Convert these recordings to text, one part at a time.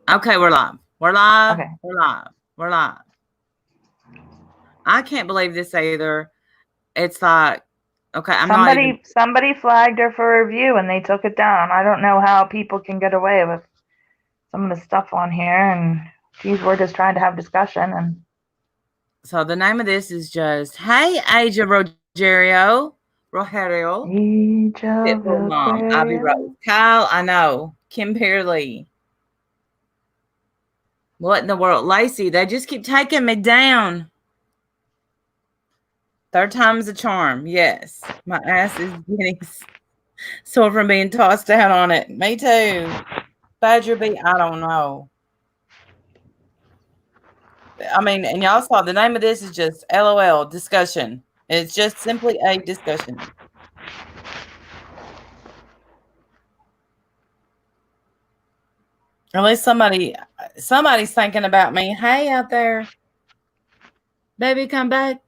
Okay, we're live. We're live. Okay. We're live. We're live. I can't believe this either. It's like, okay, I'm not even. Somebody flagged her for review and they took it down. I don't know how people can get away with some of the stuff on here. And geez, we're just trying to have discussion. And So the name of this is just Hey Aja Rogerio. Pitbull Mom. Abby Rose. Kyle, I know. Kim Pearley. What in the world? Lacey, they just keep taking me down. Third time's a charm. Yes. My ass is getting sore from being tossed out on it. Me too. Badger B, I don't know. I mean, and y'all saw the name of this is just LOL discussion. It's just simply a discussion. At least somebody's thinking about me. Hey, out there, baby, come back.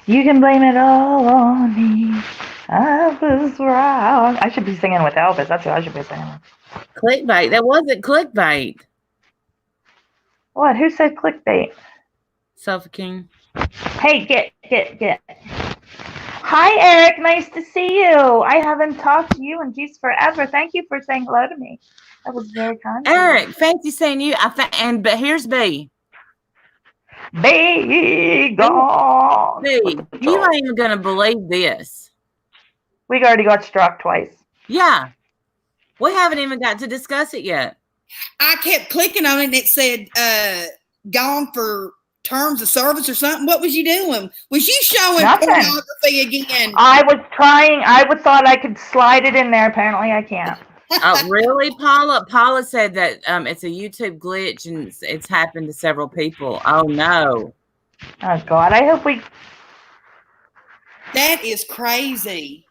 You can blame it all on me. I was wrong. I should be singing with Elvis. That's what I should be singing with. Clickbait. That wasn't clickbait. What? Who said clickbait? Sofa King. Hey, get. Hi, Eric. Nice to see you. I haven't talked to you in geez forever. Thank you for saying hello to me. That was very kind. Eric, fancy seeing you. But here's B. Be gone. B, you ain't even gonna believe this. We already got struck twice. Yeah. We haven't even got to discuss it yet. I kept clicking on it and it said gone for terms of service or something. What was you doing? Was you showing pornography again? I was trying. I thought I could slide it in there. Apparently I can't. Oh, really, Paula? Paula said that it's a YouTube glitch and it's happened to several people. Oh, no. Oh, God. I hope we... That is crazy.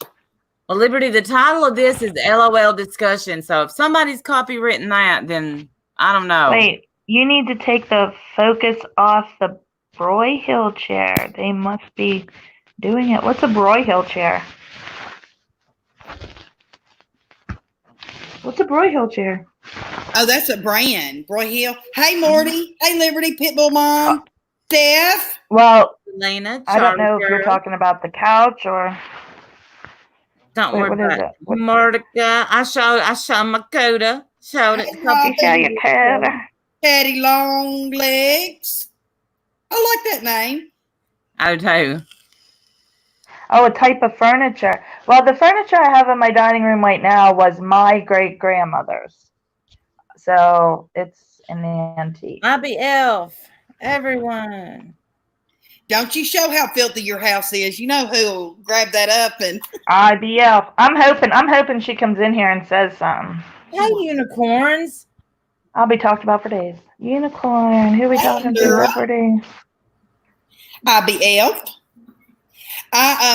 Well, Liberty, the title of this is LOL discussion. So if somebody's copywritten that, then I don't know. Wait, you need to take the focus off the Broyhill chair. They must be doing it. What's a Broyhill chair? What's a Broyhill chair? Oh, that's a brand. Broyhill. Hey, Morty. Hey, Liberty, Pitbull Mom. Steph. Well, Elena, I don't know if you're talking about the couch or... Don't worry about it. Mordecai, I showed my coda. Showed it. You show your coda. Daddy Long Legs. I like that name. I do. Oh, a type of furniture. Well, the furniture I have in my dining room right now was my great-grandmother's. So it's an antique. Abby Elf. Everyone. Don't you show how filthy your house is. You know who'll grab that up and... IBF. I'm hoping she comes in here and says something. Hey, unicorns. I'll be talked about for days. Unicorn. Who are we talking to, Liberty? IBF.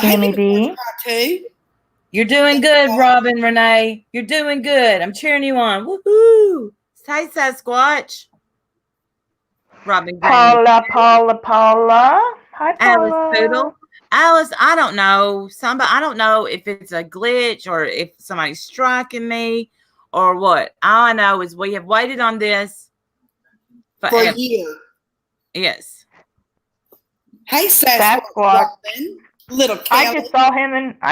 Jamie B. You're doing good, Robin Renee. You're doing good. I'm cheering you on. Woohoo! Hey, Sasquatch. Robin Green. Paula. Hi, Paula. Alice Poodle. Alice, I don't know. I don't know if it's a glitch or if somebody's striking me or what. All I know is we have waited on this for a year. Yes. Hey, Sasquatch. Little Kelly. I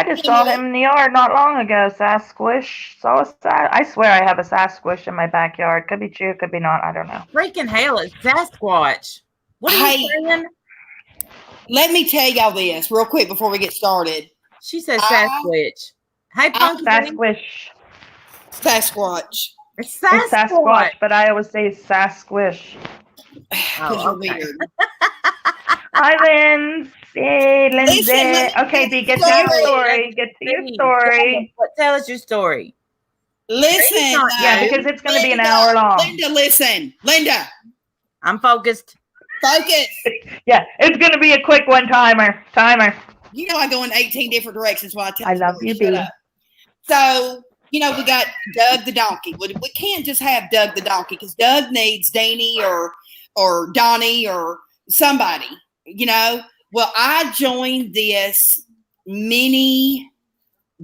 just saw him in the yard not long ago. Sasquish. I swear I have a Sasquish in my backyard. Could be true, could be not. I don't know. Freaking hell, it's Sasquatch. What are you saying? Let me tell y'all this real quick before we get started. She says Sasquatch. Hey, Punky. Sasquish. Sasquatch. It's Sasquatch. But I always say Sasquish. Because you're weird. Hi, Lindsay. Okay, B, get to your story. Tell us your story. Listen. Yeah, because it's going to be an hour long. Linda, listen. Linda. I'm focused. Focus. Yeah, it's going to be a quick one timer. You know I go in 18 different directions while I tell you. I love you, B. So, we got Doug the donkey. We can't just have Doug the donkey because Doug needs Danny or Donnie or somebody, Well, I joined this mini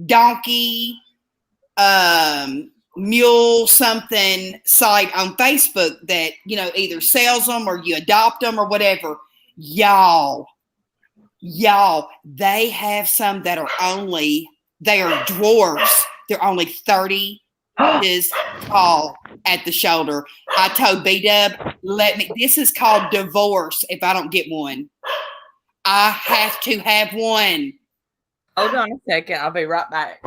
donkey mule something site on Facebook that, you know, either sells them or you adopt them or whatever. Y'all, they have some that they are dwarfs. They're only 30 inches tall at the shoulder. I told B-Dub, this is called divorce if I don't get one. I have to have one. Hold on a second. I'll be right back.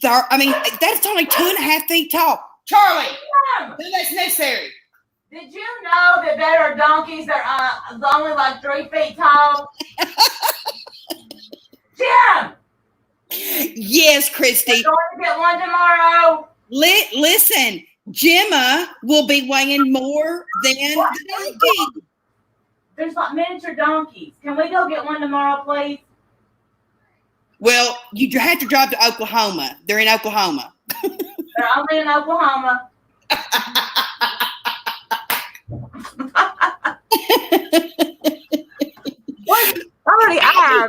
That's only 2.5 feet tall. Charlie, that's necessary. Did you know that there are donkeys that are only like 3 feet tall? Jim! Yes, Christy. We're going to get one tomorrow. Listen, Gemma will be weighing more than the donkey. There's like miniature donkeys. Can we go get one tomorrow, please? Well, you have to drive to Oklahoma. They're in Oklahoma. They're only in Oklahoma. What? Already have.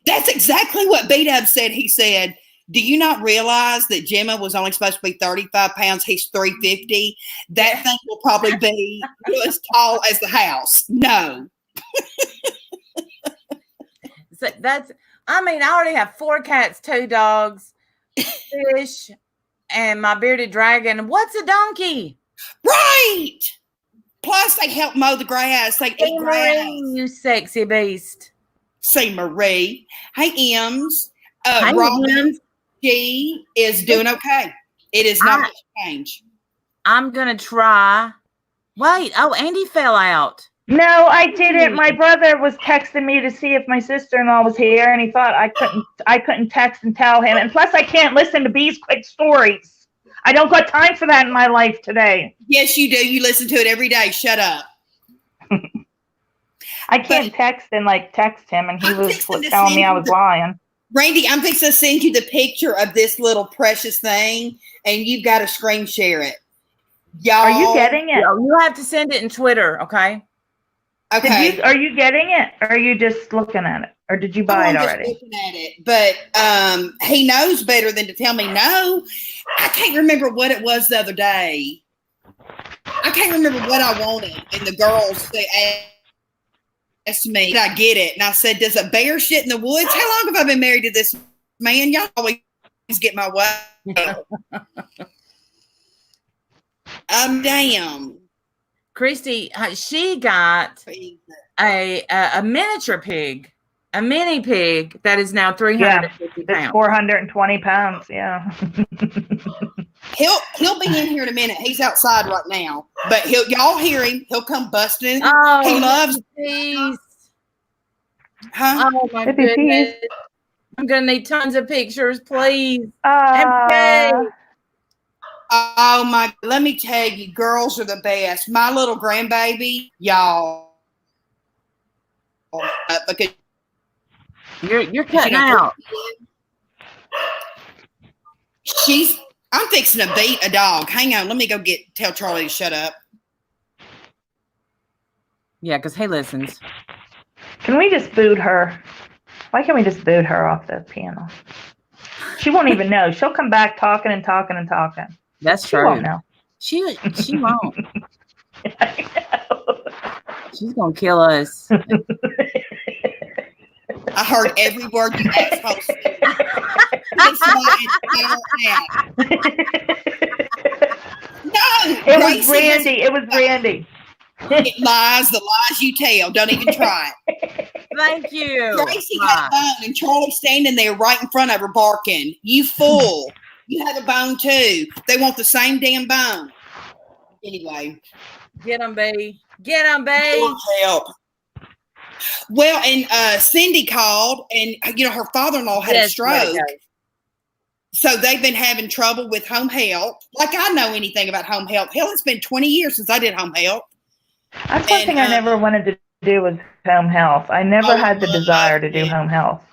That's exactly what B-Dub said. He said, do you not realize that Gemma was only supposed to be 35 pounds? He's 350. That thing will probably be as tall as the house. No. So I already have 4 cats, 2 dogs, fish, and my bearded dragon. What's a donkey? Right. Plus, they help mow the grass. They eat grass. Marie, you sexy beast. Say Marie. Hey, Ems. Hi, Robin, Ems. she is doing okay. It is not much change. I'm going to try. Wait. Oh, Andy fell out. No, I didn't. My brother was texting me to see if my sister-in-law was here, and he thought I couldn't text and tell him. And plus, I can't listen to Bee's quick stories. I don't got time for that in my life today. Yes, you do. You listen to it every day. Shut up. I can't text him, and he was telling me I was lying. Randy, I'm fixing to send you the picture of this little precious thing, and you've got to screen share it. Y'all, are you getting it? You have to send it in Twitter, okay? Okay. Are you getting it? Or are you just looking at it? Or did you buy it already? I'm just looking at it. But he knows better than to tell me no. I can't remember what it was the other day. I can't remember what I wanted. And the girls, they asked me, did I get it? And I said, does a bear shit in the woods? How long have I been married to this man? Y'all always get my way. Damn. Christy, she got a miniature pig, a mini pig that is now 350 pounds. 420 pounds, yeah. He'll be in here in a minute. He's outside right now, but y'all hear him. He'll come busting. Oh, he loves peace. Huh? Oh my goodness! I'm gonna need tons of pictures, please. Oh my! Let me tell you, girls are the best. My little grandbaby, y'all. Because you're cutting out. I'm fixing to beat a dog. Hang on, let me go tell Charlie to shut up. Yeah, because he listens. Can we just boot her? Why can't we just boot her off the piano? She won't even know. She'll come back talking and talking and talking. That's true. She won't know. She won't. She's gonna kill us. I heard every word you asshole said. No, it was Randy. It was Randy. It lies, the lies you tell. Don't even try it. Thank you. Gracie had a bone, and Charlie standing there right in front of her barking. You fool. You have a bone too. They want the same damn bone. Anyway. Get them, babe. Get them, babe. Help. Well, and Cindy called, and her father-in-law had a stroke. So they've been having trouble with home health. Like I know anything about home health. Hell, it's been 20 years since I did home health. That's one thing I never wanted to do with home health. I never had the desire to do home health.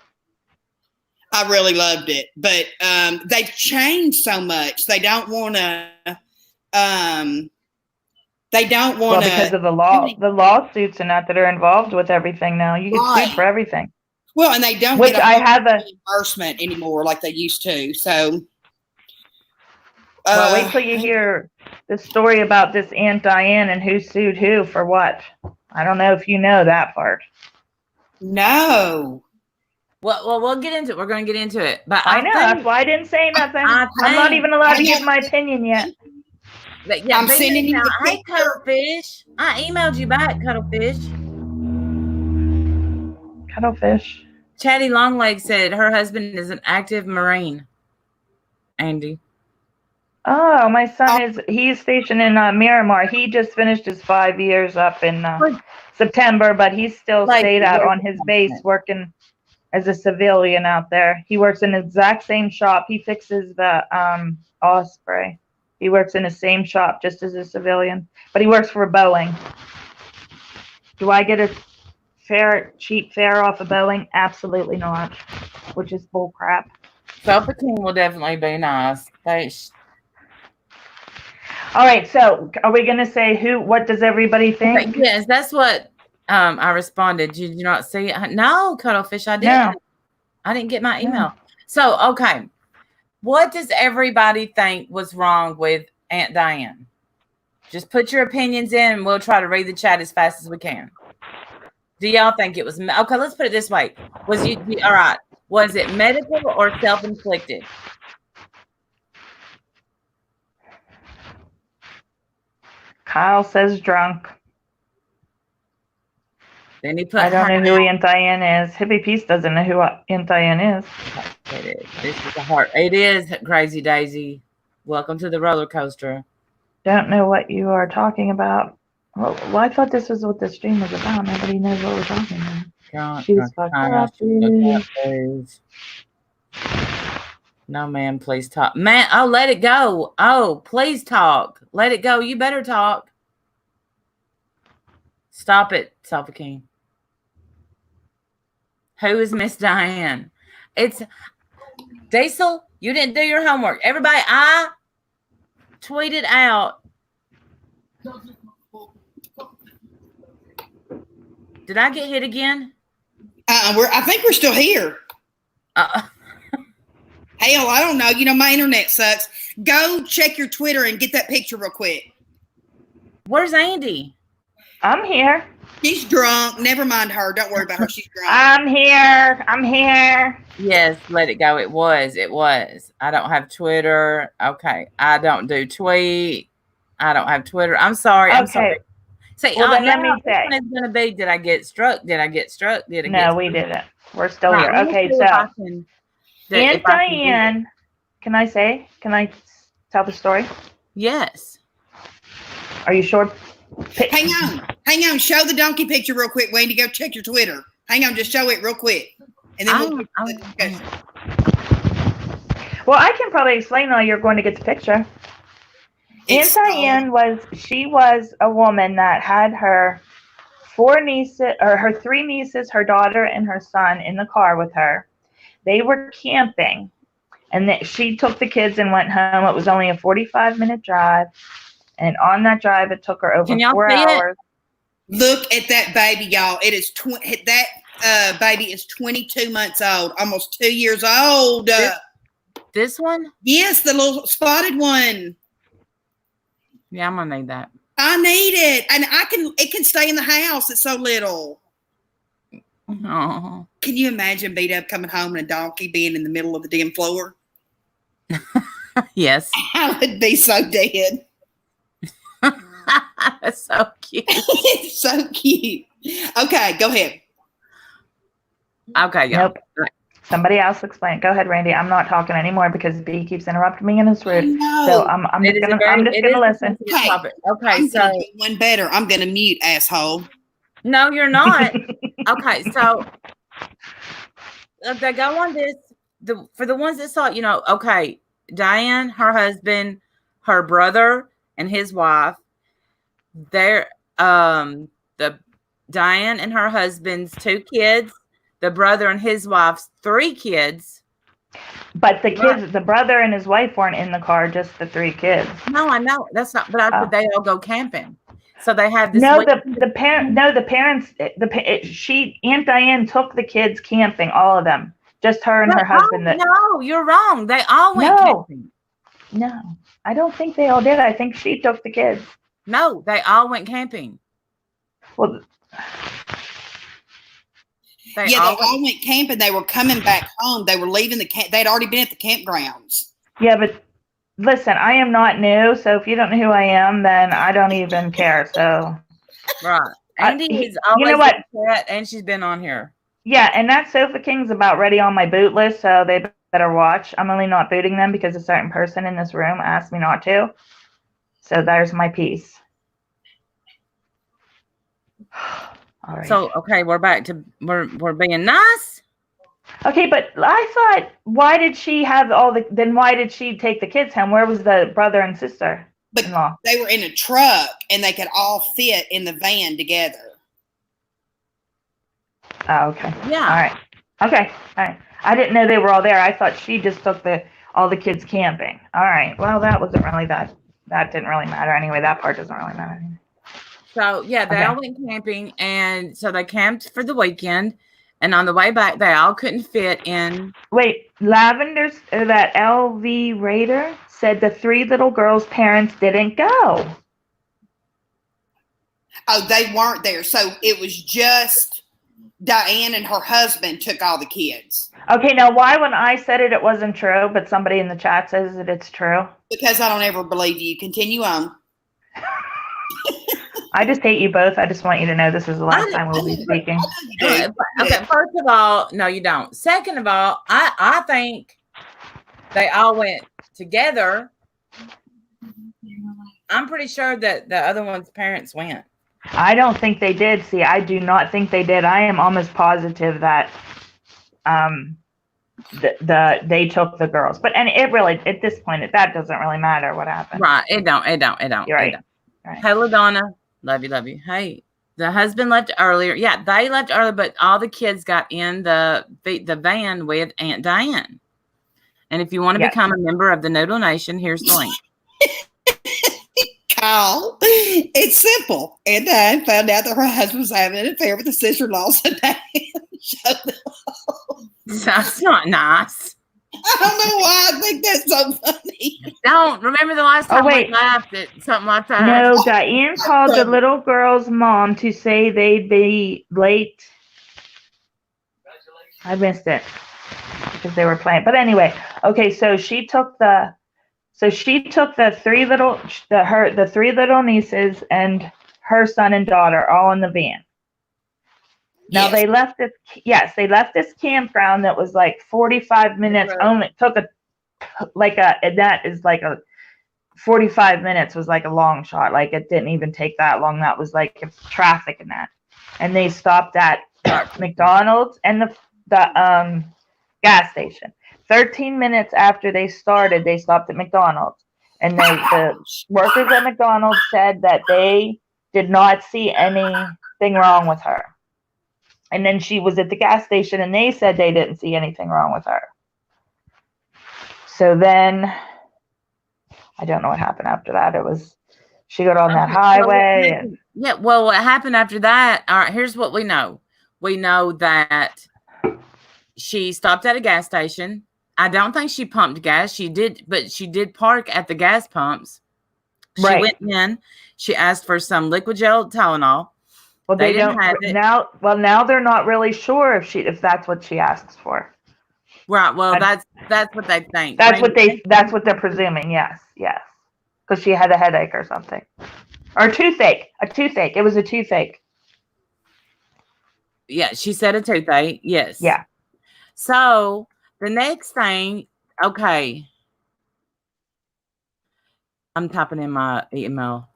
I really loved it, but they've changed so much. They don't want to. They don't want to. Well, because of the lawsuits and that are involved with everything now. You get sued for everything. Well, and they don't get reimbursement anymore like they used to. So Well, wait till you hear the story about this Aunt Diane and who sued who for what. I don't know if you know that part. No. Well, we'll get into it. We're going to get into it. But I know. That's why I didn't say nothing. I'm not even allowed to give my opinion yet. Yeah, I'm sending you the Hey, picture. Cuttlefish. I emailed you back, Cuttlefish. Cuttlefish. Chatty Longleg said her husband is an active Marine. Andy. Oh, my son he's stationed in Miramar. He just finished his 5 years up in September, but he's still stayed out on his base working as a civilian out there. He works in the exact same shop. He fixes the Osprey. He works in the same shop just as a civilian, but he works for Boeing. Do I get a cheap fare off of Boeing? Absolutely not, which is bull crap. Self-esteem will definitely be nice. All right, so are we going to say what does everybody think? Yes, that's what I responded. Did you not see it? No, Cuttlefish, I didn't. No. I didn't get my email. So, okay. What does everybody think was wrong with Aunt Diane? Just put your opinions in and we'll try to read the chat as fast as we can. Do y'all think it was okay? Let's put it this way. All right. Was it medical or self-inflicted? Kyle says drunk. Then he put I don't know who Aunt Diane is. Hippie Peace doesn't know who Aunt Diane is. It is. This is a heart. It is Crazy Daisy. Welcome to the roller coaster. Don't know what you are talking about. Well, I thought this was what the stream was about. Nobody knows what we're talking about. She's fucked up. No, man, please talk. Man, oh, let it go. Oh, please talk. Let it go. You better talk. Stop it, Salva King. Who is Miss Diane? It's Diesel. You didn't do your homework. Everybody, I tweeted out. Did I get hit again? I think we're still here. Hell, I don't know. You know, my internet sucks. Go check your Twitter and get that picture real quick. Where's Andy? I'm here. She's drunk. Never mind her. Don't worry about her. She's drunk. I'm here. Yes, let it go. It was. I don't have Twitter. Okay. I don't do tweet. I don't have Twitter. I'm sorry. I'm sorry. Say, well, then let me say. It's going to be, did I get struck? No, we didn't. We're still here. Okay, so Aunt Diane, can I tell the story? Yes. Are you sure? Hang on. Show the donkey picture real quick, Wendy. Go check your Twitter. Hang on, just show it real quick. And then well, I can probably explain how you're going to get the picture. Aunt Diane was a woman that had her three nieces, her daughter, and her son in the car with her. They were camping, and she took the kids and went home. It was only a 45-minute drive, and on that drive, it took her over 4 hours. Look at that baby, y'all. It is that baby is 22 months old, almost 2 years old. This one? Yes, the little spotted one. Yeah, I'm gonna need that. I need it, and it can stay in the house. It's so little. Oh. Can you imagine B-Dub coming home and a donkey being in the middle of the damn floor? Yes. I would be so dead. That's so cute. It's so cute. Okay, go ahead. Okay, yeah. Nope. Somebody else explain. Go ahead, Randy. I'm not talking anymore because B keeps interrupting me and it's rude. So I'm just gonna listen. Okay, so one better. I'm gonna mute, asshole. No, you're not. Okay, so they go on this. For the ones that saw it, okay, Diane, her husband, her brother, and his wife. They're the Diane and her husband's 2 kids. The brother and his wife's 3 kids. But the kids, the brother and his wife weren't in the car, just the 3 kids. No, I know. That's not, but they all go camping. So they have this. No, the parents, Aunt Diane took the kids camping, all of them. Just her and her husband. No, you're wrong. They all went camping. No, I don't think they all did. I think she took the kids. No, they all went camping. Well, They They all all went camping. They were coming back home. They were leaving the camp. They'd already been at the campgrounds. yeah, but listen, I am not new, so if you don't know who I am, then I don't even care. So right. Andy is you always know what? upset, and she's been on here. Yeah, and that Sofa King's about ready on my boot list, so they better watch. I'm only not booting them because a certain person in this room asked me not to. So there's my piece. All right. So okay, we're back to we're being nice. Okay, but I thought, why did she have then why did she take the kids home? Where was the brother and sister But in law? they were in a truck and they could all fit in the van together. Oh, okay. Yeah. All right. Okay. All right. I didn't know they were all there. I thought she just took all the kids camping. All right. Well, that wasn't really that didn't really matter anyway. That part doesn't really matter. So yeah, they Okay. all went camping, and so they camped for the weekend. And on the way back, they all couldn't fit in. Wait, Lavender's that LV Raider said the 3 little girls' parents didn't go. Oh, they weren't there. So it was just Diane and her husband took all the kids. Okay, now why when I said it wasn't true, but somebody in the chat says that it's true? Because I don't ever believe you. Continue on. I just hate you both. I just want you to know this is the last time we'll be speaking. Okay, first of all, no, you don't. Second of all, I think they all went together. I'm pretty sure that the other one's parents went. I don't think they did. See, I do not think they did. I am almost positive that they took the girls. But and it really at this point that doesn't really matter what happened. Right. It don't. You're right. It don't. Right. Hey, LaDonna. Love you. Hey, the husband left earlier. Yeah, they left early, but all the kids got in the van with Aunt Diane. And if you want to become a member of the Noodle Nation, here's the link. Kyle, it's simple. Aunt Diane found out that her husband was having an affair with the sister-in-law, so Diane showed them all. That's not nice. I don't know why I think that's so funny. Don't remember the last time we laughed at something like that. No, Diane called the little girl's mom to say they'd be late. I missed it because they were playing. But anyway, okay, so she took the 3 little nieces and her son and daughter all in the van. Now Yes. they left this campground that was like 45 minutes only. It took 45 minutes was like a long shot. Like it didn't even take that long. That was like traffic and that. And they stopped at McDonald's and the gas station. 13 minutes after they started, they stopped at McDonald's. And the workers at McDonald's said that they did not see anything wrong with her. And then she was at the gas station and they said they didn't see anything wrong with her. So then I don't know what happened after that. She got on that highway. Yeah, well, what happened after that? All right, here's what we know. We know that she stopped at a gas station. I don't think she pumped gas. She did, but she did park at the gas pumps. She went in. She asked for some liquid gel Tylenol. Well, they don't have it now. Well, now they're not really sure if that's what she asks for. Right. Well, that's what they think. That's what they're presuming. Yes, because she had a headache or something, or a toothache. It was a toothache. Yeah, she said a toothache. Yes. Yeah. So the next thing, okay, I'm typing in my email.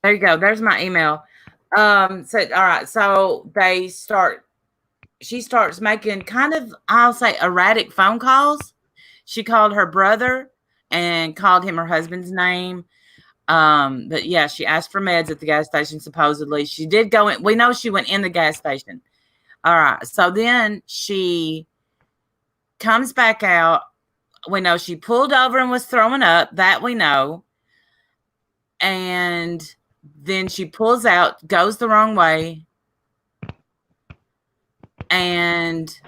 There you go. There's my email. All right. So she starts making kind of, I'll say, erratic phone calls. She called her brother and called him her husband's name. But yeah, she asked for meds at the gas station, supposedly. She did go in. We know she went in the gas station. All right. So then she comes back out. We know she pulled over and was throwing up. That we know. And then she pulls out, goes the wrong way. And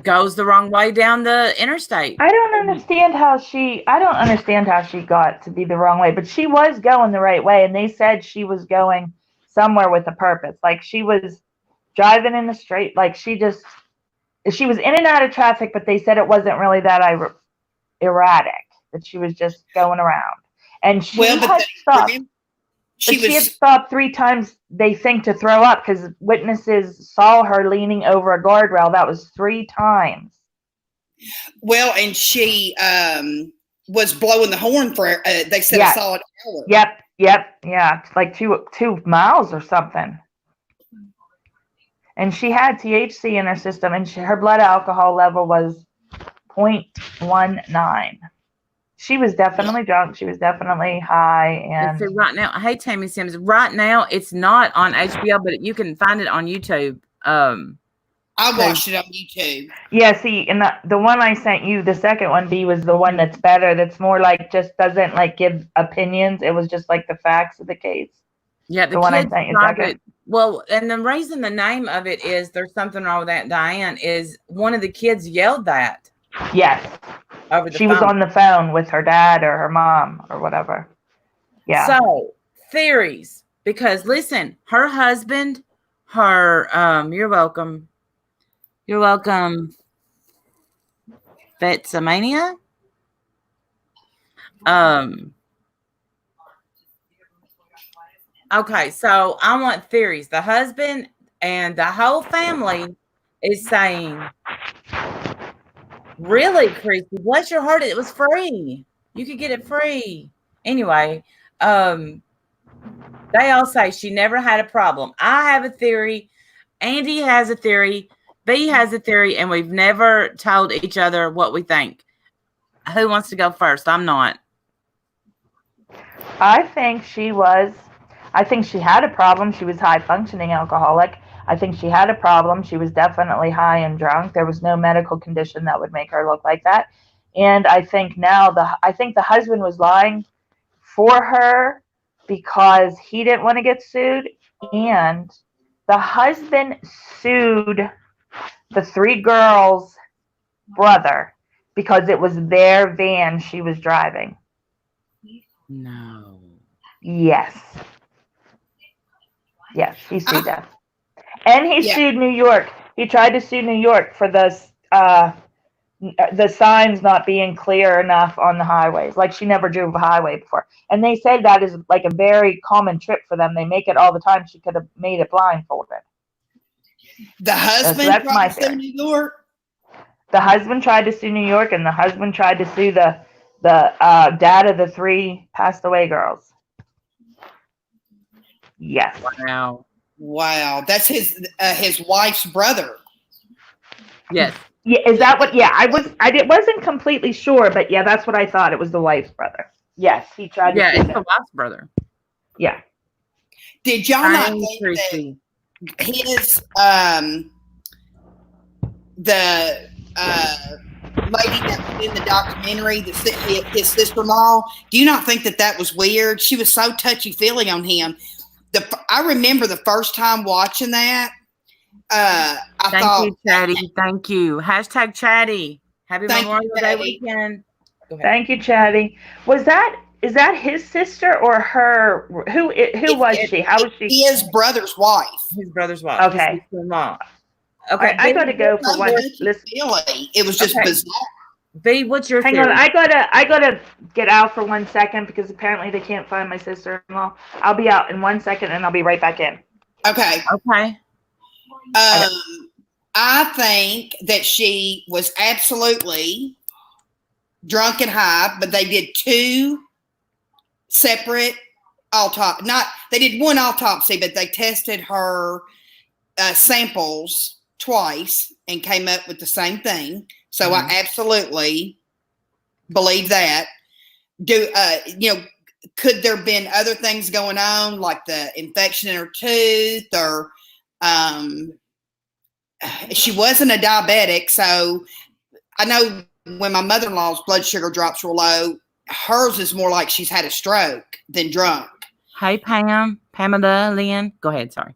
goes the wrong way down the interstate. I don't understand how she got to be the wrong way, but she was going the right way, and they said she was going somewhere with a purpose. Like she was driving in the straight, like she was in and out of traffic, but they said it wasn't really that erratic, that she was just going around. And she had stopped. She had stopped 3 times, they think, to throw up because witnesses saw her leaning over a guardrail. That was 3 times. Well, and she was blowing the horn for, they said, a solid hour. Yep. Yeah. Like 2 miles or something. And she had THC in her system, and her blood alcohol level was 0.19. She was definitely drunk. She was definitely high. And so right now, hey, Tammy Sims, right now it's not on HBO, but you can find it on YouTube. I watched it on YouTube. Yeah, see, and the one I sent you, the second one, B, was the one that's better. That's more like just doesn't like give opinions. It was just like the facts of the case. Yeah, the one I sent you second. Well, and the reason the name of it is There's Something Wrong with Aunt Diane is one of the kids yelled that. Yes. Over the phone. Was on the phone with her dad or her mom or whatever. Yeah. So theories, because listen, her husband, you're welcome, Vetsamania. Okay, so I want theories. The husband and the whole family is saying, really, Christy, bless your heart, it was free. You could get it free. Anyway, they all say she never had a problem. I have a theory. Andy has a theory. B has a theory, and we've never told each other what we think. Who wants to go first? I'm not. I think she had a problem. She was high functioning alcoholic. I think she had a problem. She was definitely high and drunk. There was no medical condition that would make her look like that. And I think the husband was lying for her because he didn't want to get sued. And the husband sued the 3 girls' brother because it was their van she was driving. No. Yes, he sued them. And he sued New York. He tried to sue New York for the signs not being clear enough on the highways. Like she never drove a highway before. And they said that is like a very common trip for them. They make it all the time. She could have made it blindfolded. The husband tried to sue New York? The husband tried to sue New York, and the husband tried to sue the dad of the 3 passed away girls. Yes. Wow. That's his wife's brother. Yes. Yeah, is that what? Yeah, I wasn't completely sure, but yeah, that's what I thought. It was the wife's brother. Yes, he tried to. Yeah, it's the wife's brother. Yeah. Did y'all not think that his the lady that was in the documentary, his sister-in-law, do you not think that was weird? She was so touchy-feely on him. I remember the first time watching that. Thank you, Chatty. Thank you. Hashtag Chatty. Happy Memorial Day weekend. Thank you, Chatty. Is that his sister or her? Who was she? How was she? His brother's wife. His brother's wife. Okay. His sister-in-law. Okay, I got to go for one. It was just bizarre. B, what's your theory? Hang on, I gotta get out for 1 second because apparently they can't find my sister-in-law. I'll be out in 1 second and I'll be right back in. Okay. Okay. I think that she was absolutely drunk and high, but they did 2 separate autopsies. They did 1 autopsy, but they tested her samples twice and came up with the same thing. So I absolutely believe that. Could there have been other things going on, like the infection in her tooth, or she wasn't a diabetic. So I know when my mother-in-law's blood sugar drops real low, hers is more like she's had a stroke than drunk. Hey, Pamela, Lynn. Go ahead. Sorry.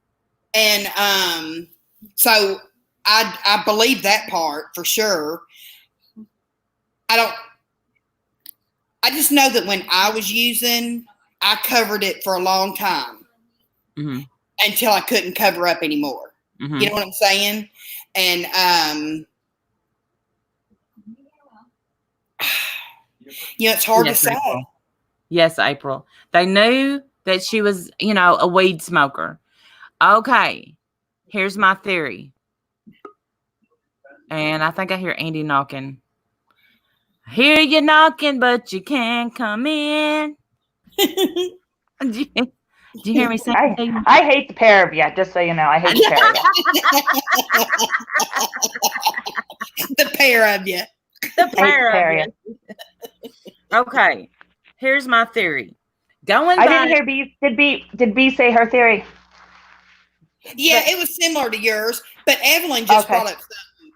And so I believe that part for sure. I just know that when I was using, I covered it for a long time until I couldn't cover up anymore. You know what I'm saying? And it's hard to say. April. Yes, April. They knew that she was, a weed smoker. Okay, here's my theory. And I think I hear Andy knocking. I hear you knocking, but you can't come in. Did you hear me saying? I hate the pair of you, just so you know. I hate the pair of you. The pair of you. The pair of you. Okay, here's my theory. I didn't hear B. Did B say her theory? Yeah, it was similar to yours, but Evelyn just brought up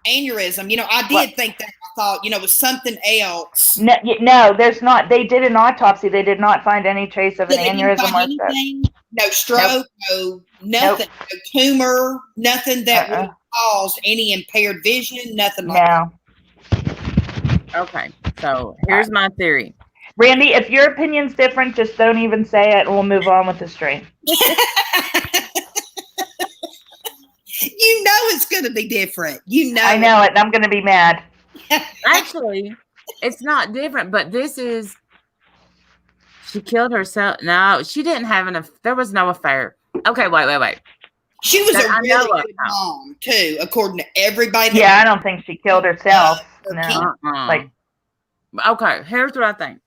aneurysm. I did think that. I thought, it was something else. No, there's not. They did an autopsy. They did not find any trace of an aneurysm or anything. No stroke, no nothing, no tumor, nothing that would have caused any impaired vision, nothing like that. Okay, so here's my theory. Randy, if your opinion's different, just don't even say it, and we'll move on with the stream. It's going to be different. I know it, and I'm going to be mad. Actually, it's not different, but she killed herself. No, she didn't have there was no affair. Okay, wait. She was a really good mom, too, according to everybody. Yeah, I don't think she killed herself. No. Okay, here's what I think.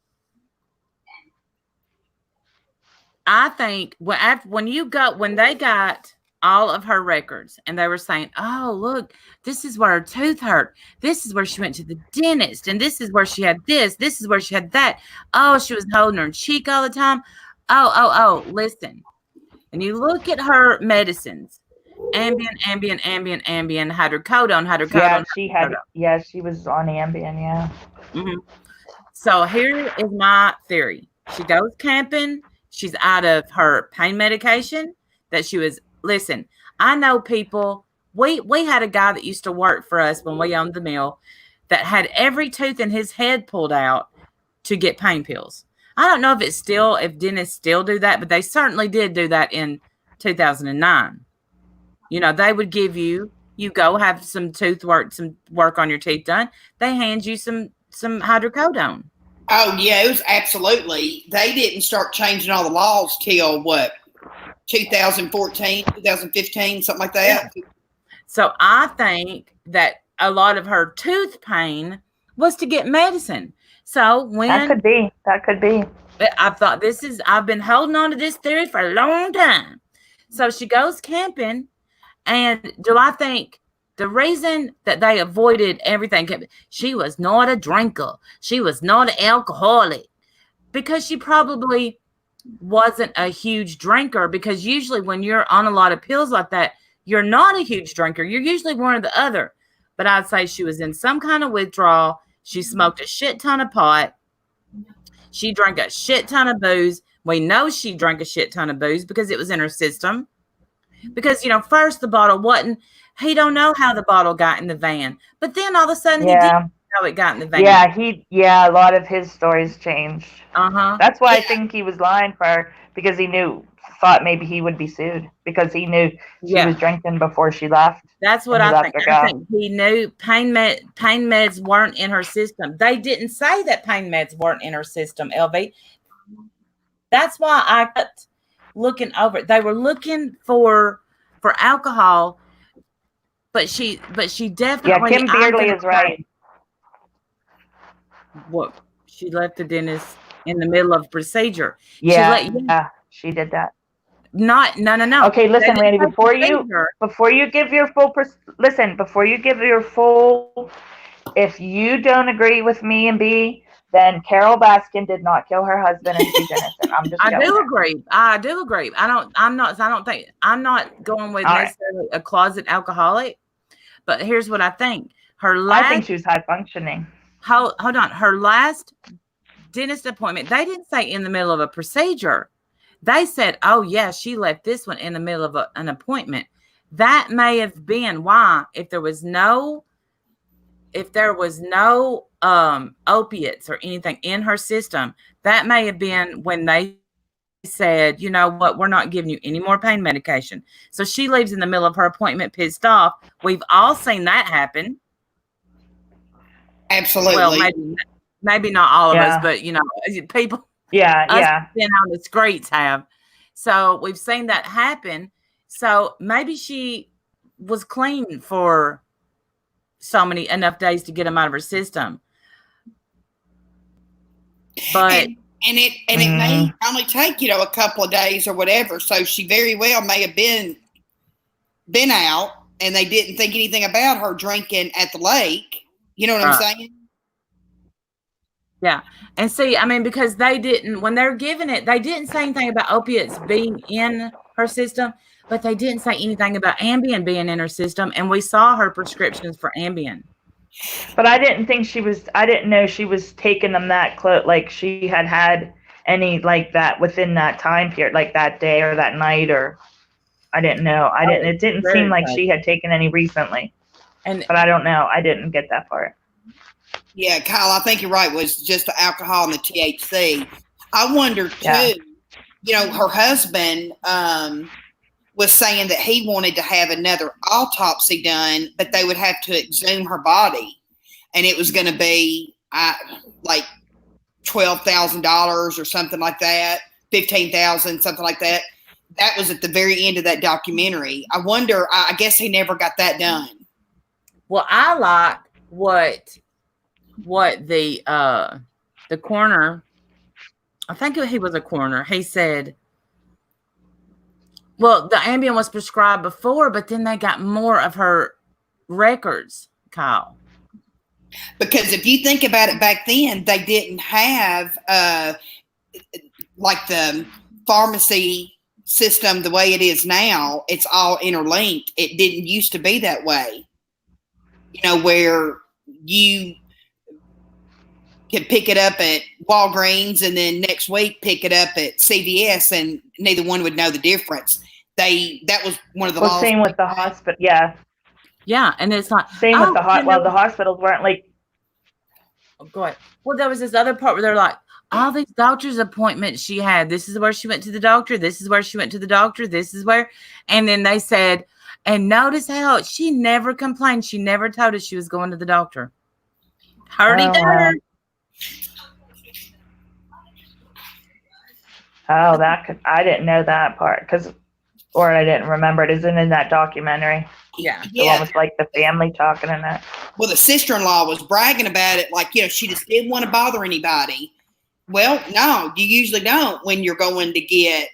I think when they got all of her records and they were saying, oh, look, this is where her tooth hurt. This is where she went to the dentist. And this is where she had this. This is where she had that. Oh, she was holding her cheek all the time. Oh, listen. And you look at her medicines, Ambien, hydrocodone. Yeah, she was on Ambien, yeah. Mm-hmm. So here is my theory. She goes camping. She's out of her pain medication that she was. Listen, I know people. We had a guy that used to work for us when we owned the mill that had every tooth in his head pulled out to get pain pills. I don't know if dentists still do that, but they certainly did do that in 2009. They would give you go have some work on your teeth done. They hand you some hydrocodone. Oh yeah, it was absolutely. They didn't start changing all the laws till what? 2014, 2015, something like that. Yeah. So I think that a lot of her tooth pain was to get medicine. So when that could be. I thought I've been holding on to this theory for a long time. So she goes camping, and do I think the reason that they avoided everything, she was not a drinker. She was not an alcoholic, because she probably wasn't a huge drinker, because usually when you're on a lot of pills like that, you're not a huge drinker. You're usually one or the other. But I'd say she was in some kind of withdrawal. She smoked a shit ton of pot. She drank a shit ton of booze. We know she drank a shit ton of booze because it was in her system. Because, first the bottle wasn't, he don't know how the bottle got in the van. But then all of a sudden he did know how it got in the van. Yeah, a lot of his stories changed. That's why I think he was lying for her, because he thought maybe he would be sued because he knew she was drinking before she left. That's what I think. I think he knew pain meds weren't in her system. They didn't say that pain meds weren't in her system, LV. That's why I kept looking over. They were looking for alcohol, but she definitely. Yeah, Kim Beardley is right. What? She left the dentist in the middle of procedure. Yeah, she did that. No. Okay, listen, Randy, before you give your full, if you don't agree with me and B, then Carol Baskin did not kill her husband and she's innocent. I do agree. I don't think I'm not going with necessarily a closet alcoholic, but here's what I think. I think she was high functioning. Hold on. Her last dentist appointment, they didn't say in the middle of a procedure. They said, oh, yeah, she left this one in the middle of an appointment. That may have been why, if there was no opiates or anything in her system, that may have been when they said, you know what, we're not giving you any more pain medication. So she leaves in the middle of her appointment pissed off. We've all seen that happen. Absolutely. Well, maybe not all of us, Yeah. but people Yeah, us yeah. being on the streets have. So we've seen that happen. So maybe she was clean for enough days to get them out of her system. But and it may only take, a couple of days or whatever. So she very well may have been out, and they didn't think anything about her drinking at the lake. You know what I'm saying? Yeah. And see, I mean, because when they're giving it, they didn't say anything about opiates being in her system, but they didn't say anything about Ambien being in her system. And we saw her prescriptions for Ambien. But I didn't know she was taking them that close, like she had any like that within that time period, like that day or that night, or I didn't know. It didn't seem like she had taken any recently. But I don't know. I didn't get that part. Yeah, Kyle, I think you're right. It was just the alcohol and the THC. I wonder too, her husband was saying that he wanted to have another autopsy done, but they would have to exhume her body. And it was going to be like $12,000 or something like that, $15,000, something like that. That was at the very end of that documentary. I wonder, I guess he never got that done. Well, I like what the coroner, I think he was a coroner, he said, well, the Ambien was prescribed before, but then they got more of her records, Kyle. Because if you think about it, back then, they didn't have like the pharmacy system the way it is now. It's all interlinked. It didn't used to be that way. Where you could pick it up at Walgreens and then next week pick it up at CVS, and neither one would know the difference. That was one of the laws. Same with the hospital. Yeah. Yeah, and it's like same with the the hospitals weren't like. Oh, go ahead. Well, there was this other part where they're like, all these doctor's appointments she had. This is where she went to the doctor. This is where she went to the doctor. This is where, and then they said, and notice how she never complained. She never told us she was going to the doctor. Hurdy done. Oh, I didn't know that part or I didn't remember it. Isn't in that documentary? Yeah. The one with like the family talking in that. Well, the sister-in-law was bragging about it, like, she just didn't want to bother anybody. Well, no, you usually don't when you're going to get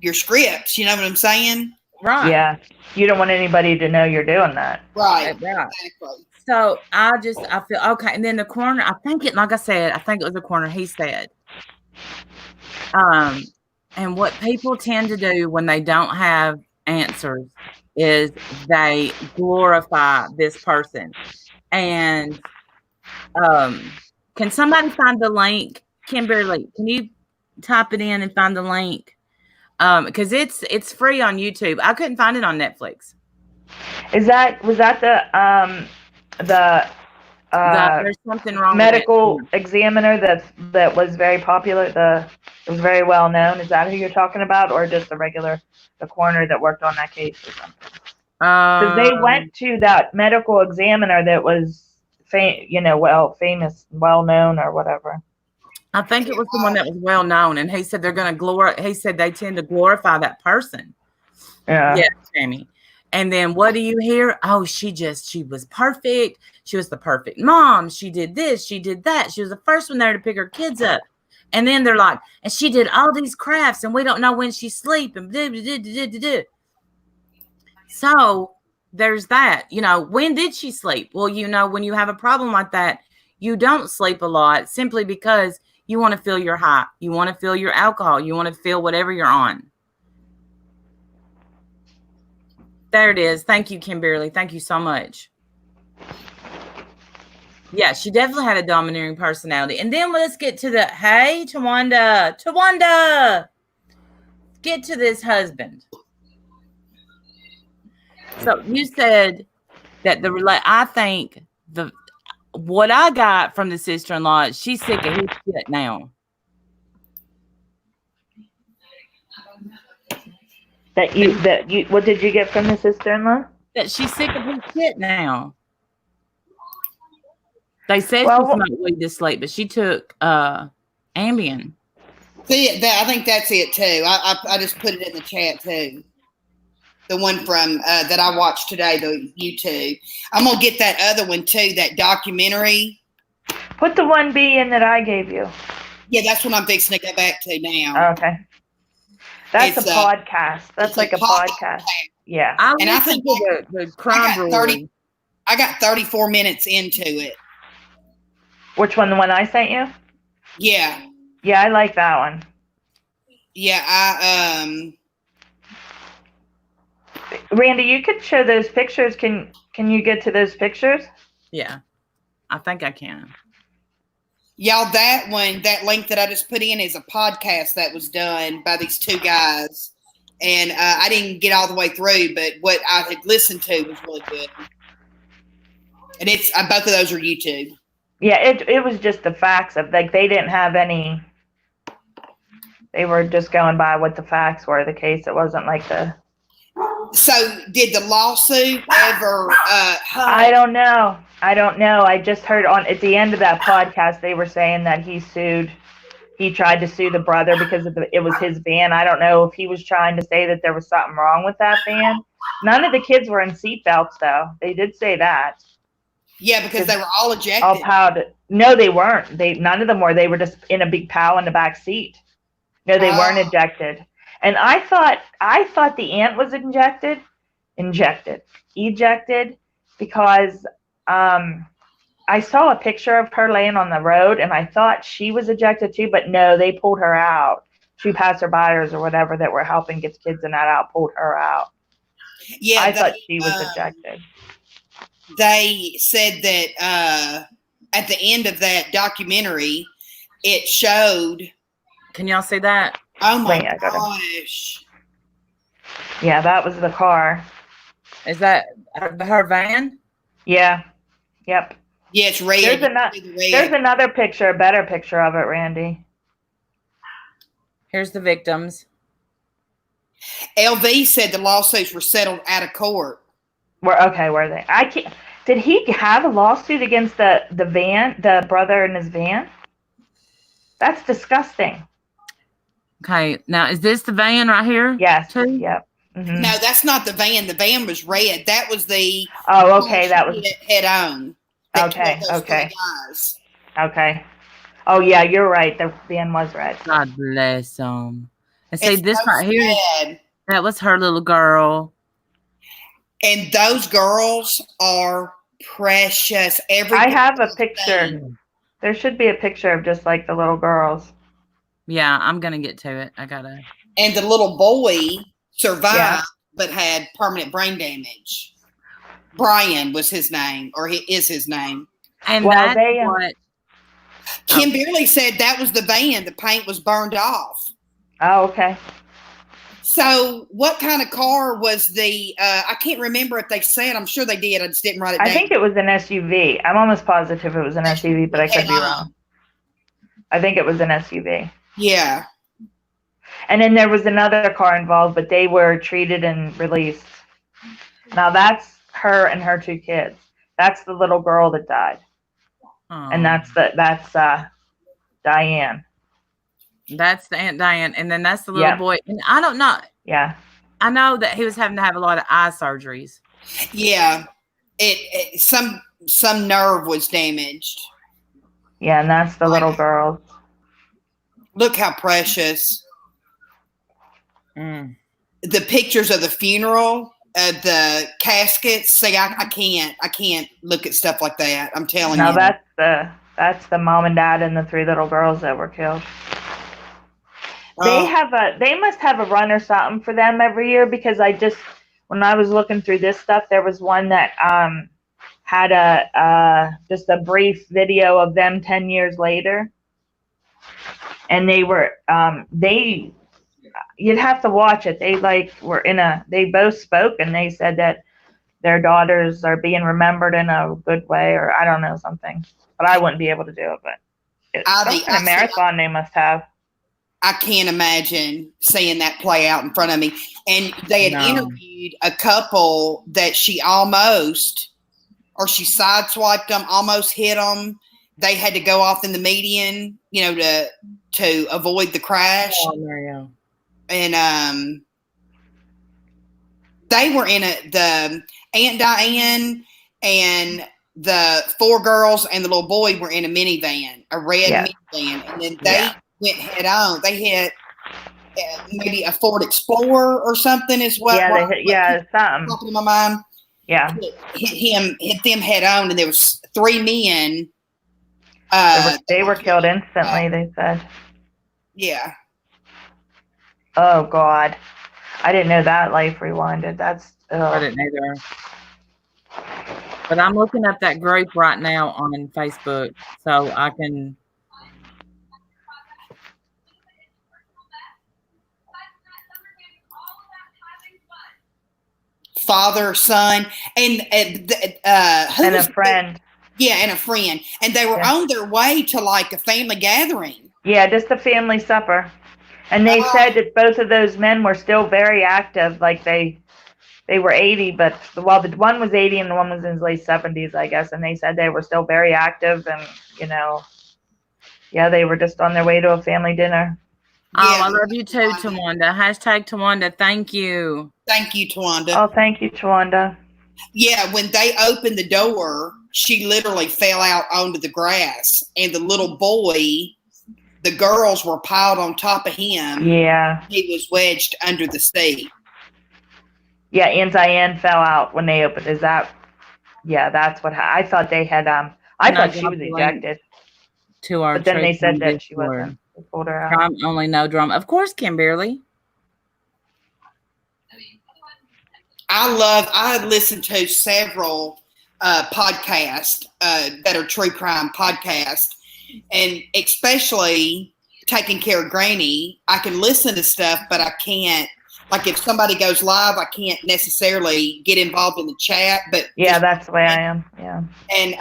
your scripts. You know what I'm saying? Right. Yeah. You don't want anybody to know you're doing that. Right. Exactly. So I feel okay. And then the coroner, like I said, I think it was the coroner. He said, and what people tend to do when they don't have answers is they glorify this person. And can somebody find the link? Kimberly, can you type it in and find the link? Because it's free on YouTube. I couldn't find it on Netflix. Was that there's something wrong medical with it. examiner that was very popular, it was very well known? Is that who you're talking about, or just the coroner that worked on that case or something? Because they went to that medical examiner that was famous, well known, or whatever. I think it was the one that was well known, and he said they're going to he said they tend to glorify that person. Yeah. Yeah, Tammy. And then what do you hear? Oh, she was perfect. She was the perfect mom. She did this. She did that. She was the first one there to pick her kids up. And then they're like, and she did all these crafts, and we don't know when she's sleeping. So there's that. When did she sleep? Well, when you have a problem like that, you don't sleep a lot simply because you want to feel your high. You want to feel your alcohol. You want to feel whatever you're on. There it is. Thank you, Kimberly. Thank you so much. Yeah, she definitely had a domineering personality. And then let's get to hey, Tawanda. Get to this husband. So you said that I think what I got from the sister-in-law, she's sick of his shit now. What did you get from the sister-in-law? That she's sick of his shit now. They said Well, she smoked weed this late, but she took Ambien. See, I think that's it too. I just put it in the chat too. The one from that I watched today, the YouTube. I'm gonna get that other one too, that documentary. Put the 1B in that I gave you. Yeah, that's what I'm fixing to go back to now. Okay. That's It's a podcast. That's like a podcast. Yeah. I And I think the crime brewery. I got 34 minutes into it. Which one? The one I sent you? Yeah. Yeah, I like that one. Yeah, Randy, you could show those pictures. Can you get to those pictures? Yeah, I think I can. y'all, that link that I just put in is a podcast that was done by these two guys. And I didn't get all the way through, but what I had listened to was really good. And it's both of those are YouTube. Yeah, it was just the facts of, like, they didn't have any. They were just going by what the facts were of the case. It wasn't like the. So, did the lawsuit ever? I don't know. I just heard at the end of that podcast they were saying that he sued. He tried to sue the brother because it was his van. I don't know if he was trying to say that there was something wrong with that van. None of the kids were in seatbelts, though. They did say that. Yeah, because they were all ejected. All piled. No, they weren't. None of them were. They were just in a big pile in the back seat. No, they weren't ejected. And I thought the aunt was ejected because I saw a picture of her laying on the road, and I thought she was ejected too. But no, they pulled her out. Two passerbyers or whatever that were helping get kids and that out pulled her out. Yeah, I thought she was ejected. They said that at the end of that documentary, it showed. Can y'all see that? Oh my Wait, gosh! Yeah, that was the car. Is that her van? Yeah. Yep. Yeah, it's red. There's another picture, a better picture of it, Randy. Here's the victims. LV said the lawsuits were settled out of court. Were they? I can't. Did he have a lawsuit against the van, the brother in his van? That's disgusting. Okay, now is this the van right here? Yes. Too? Yep. Mm-hmm. No, that's not the van. The van was red. That was the. Oh, okay. That was head on. Okay. Okay. Oh yeah, you're right. The van was red. God bless them. And see this so right here. sad. That was her little girl. And those girls are precious. I have a picture. There should be a picture of just like the little girls. Yeah, I'm gonna get to it. I gotta. And the little boy survived, but had permanent brain damage. Brian was his name, or he is his name. And well, that's what Kim Beerley said that was the van. The paint was burned off. Oh, okay. So, what kind of car was the? I can't remember if they said. I'm sure they did. I just didn't write it down. I think it was an SUV. I'm almost positive it was an SUV, but I could be wrong. I think it was an SUV. Yeah. And then there was another car involved, but they were treated and released. Now that's her and her two kids. That's the little girl that died. And that's Diane. That's the Aunt Diane. And then that's the little boy. And I don't know. Yeah. I know that he was having to have a lot of eye surgeries. Yeah. It some nerve was damaged. Yeah, and that's the little girl. Look how precious. The pictures of the funeral, the caskets. See, I can't look at stuff like that. I'm telling you. No, that's the mom and dad and the three little girls that were killed. They must have a run or something for them every year, because when I was looking through this stuff, there was one that had just a brief video of them 10 years later. And they were you'd have to watch it. They both spoke, and they said that their daughters are being remembered in a good way, or I don't know, something. But I wouldn't be able to do it. But some kind of marathon they must have. I can't imagine seeing that play out in front of me. And they had interviewed a couple that she sideswiped them, almost hit them. They had to go off in the median, to avoid the crash. Oh, Mario. And they were in the Aunt Diane and the 4 girls and the little boy were in a minivan, a red minivan. And then they went head on. They hit maybe a Ford Explorer or something as well. Something. Popping in my mind. Yeah. Hit them head on, and there was 3 men. They were killed instantly, they said. Yeah. Oh, God. I didn't know that Life Rewinded. I didn't either. But I'm looking up that group right now on Facebook so I can. Father, son, and a friend. And a friend. And they were on their way to like a family gathering. Yeah, just a family supper. And they said that both of those men were still very active. Like they were 80, but the one was 80 and the one was in his late 70s, I guess. And they said they were still very active and, they were just on their way to a family dinner. Oh, I love you too, Tawanda. Hashtag Tawanda. Thank you. Thank you, Tawanda. Oh, thank you, Tawanda. Yeah, when they opened the door, she literally fell out onto the grass. And the little boy, the girls were piled on top of him. Yeah. He was wedged under the seat. Yeah, Aunt Diane fell out when they opened. That's what I thought they had. I thought she was ejected. But then they said that she wasn't. They pulled her out. Drum only, no drum. Of course, Kimberly. I listened to several podcasts that are true crime podcasts, and especially Taking Care of Granny. I can listen to stuff, but I can't. Like if somebody goes live, I can't necessarily get involved in the chat. But that's the way I am. Yeah, and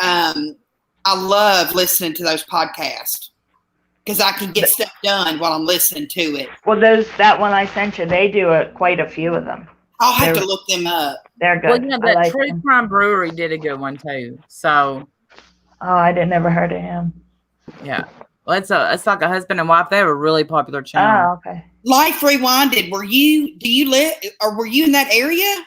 I love listening to those podcasts because I can get stuff done while I'm listening to it. Well, that one I sent you, they do quite a few of them. I'll have to look them up. They're good. Well, that True Crime Brewery did a good one too. So. Oh, I never heard of him. Yeah. Well, it's like a husband and wife. They have a really popular channel. Oh, okay. Life Rewinded. Were you in that area?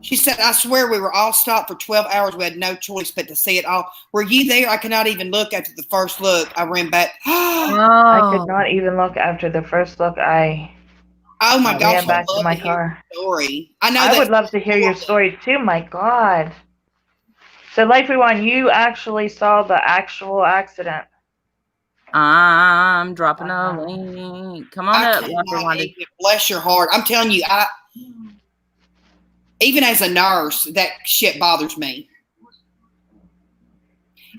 She said, I swear we were all stopped for 12 hours. We had no choice but to see it all. Were you there? I could not even look after the first look. I ran back. I could not even look after the first look. Oh my gosh! Ran back to my car. Story. I would love to hear your story too. My God. So, Life Rewind, you actually saw the actual accident. I'm dropping a link. Come on up, Life Rewind. Bless your heart. I'm telling you, even as a nurse, that shit bothers me.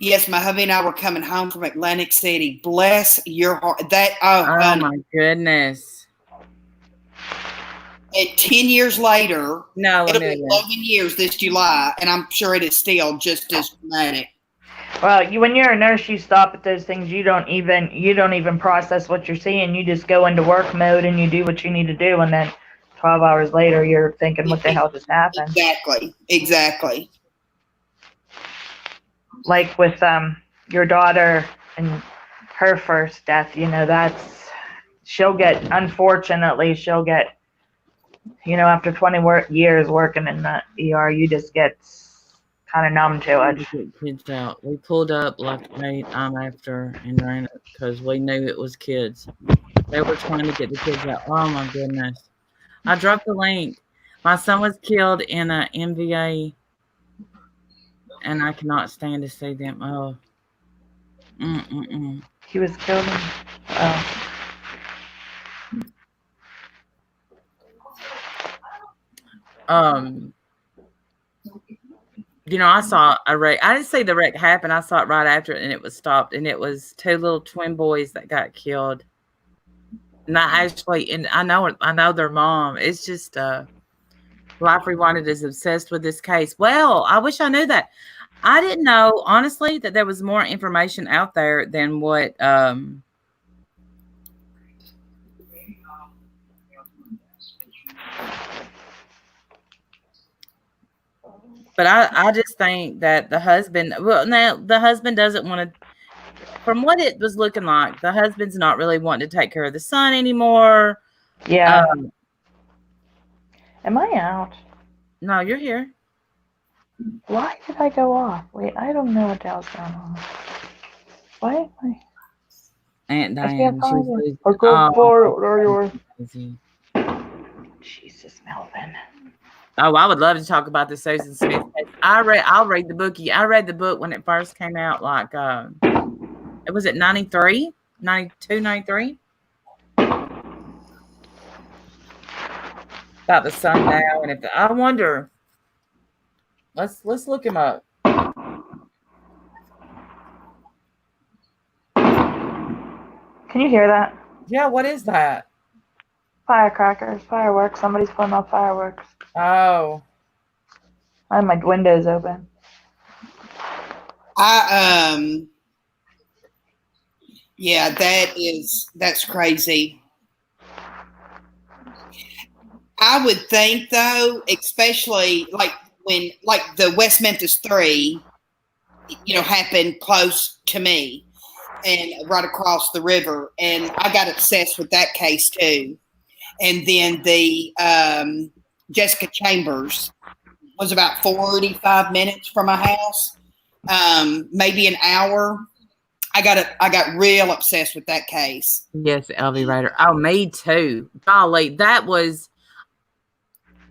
Yes, my hubby and I were coming home from Atlantic City. Bless your heart. Oh my goodness. And 10 years later, it'll be 11 years this July, and I'm sure it is still just as dramatic. Well, when you're a nurse, you stop at those things. You don't even process what you're seeing. You just go into work mode and you do what you need to do, and then 12 hours later, you're thinking, "What the hell just happened?" Exactly. Like with your daughter and her first death, unfortunately, she'll get. After 20 years working in the ER, you just get kind of numb to it. Kids out. We pulled up like 8 after and ran it because we knew it was kids. They were trying to get the kids out. Oh my goodness! I dropped the link. My son was killed in a MVA, and I cannot stand to see them. Oh. He was killed. I saw a wreck. I didn't see the wreck happen. I saw it right after it, and it was stopped. And it was 2 little twin boys that got killed. And I know their mom. It's just, Life Rewanted is obsessed with this case. Well, I wish I knew that. I didn't know, honestly, that there was more information out there than what but I just think that the husband, well, now the husband doesn't want to, from what it was looking like, the husband's not really wanting to take care of the son anymore. Yeah. Am I out? No, you're here. Why did I go off? Wait, I don't know what the hell's going on. Why am I? Aunt I Diane. can't find She's it. losing- Or go forward, or yours. Easy. Jesus, Melvin. Oh, I would love to talk about the Susan Smith case. I'll read the book. I read the book when it first came out, like it was at 93, 92, 93. About the sundown, and if I wonder, let's look him up. Can you hear that? Yeah, what is that? Firecrackers, fireworks. Somebody's putting off fireworks. Oh, I have my windows open. Yeah, that's crazy. I would think though, especially like when the West Memphis 3, happened close to me and right across the river, and I got obsessed with that case too. And then the Jessica Chambers was about 45 minutes from my house, maybe an hour. I got real obsessed with that case. yes, LV Raider. Oh, me too. Golly, that was.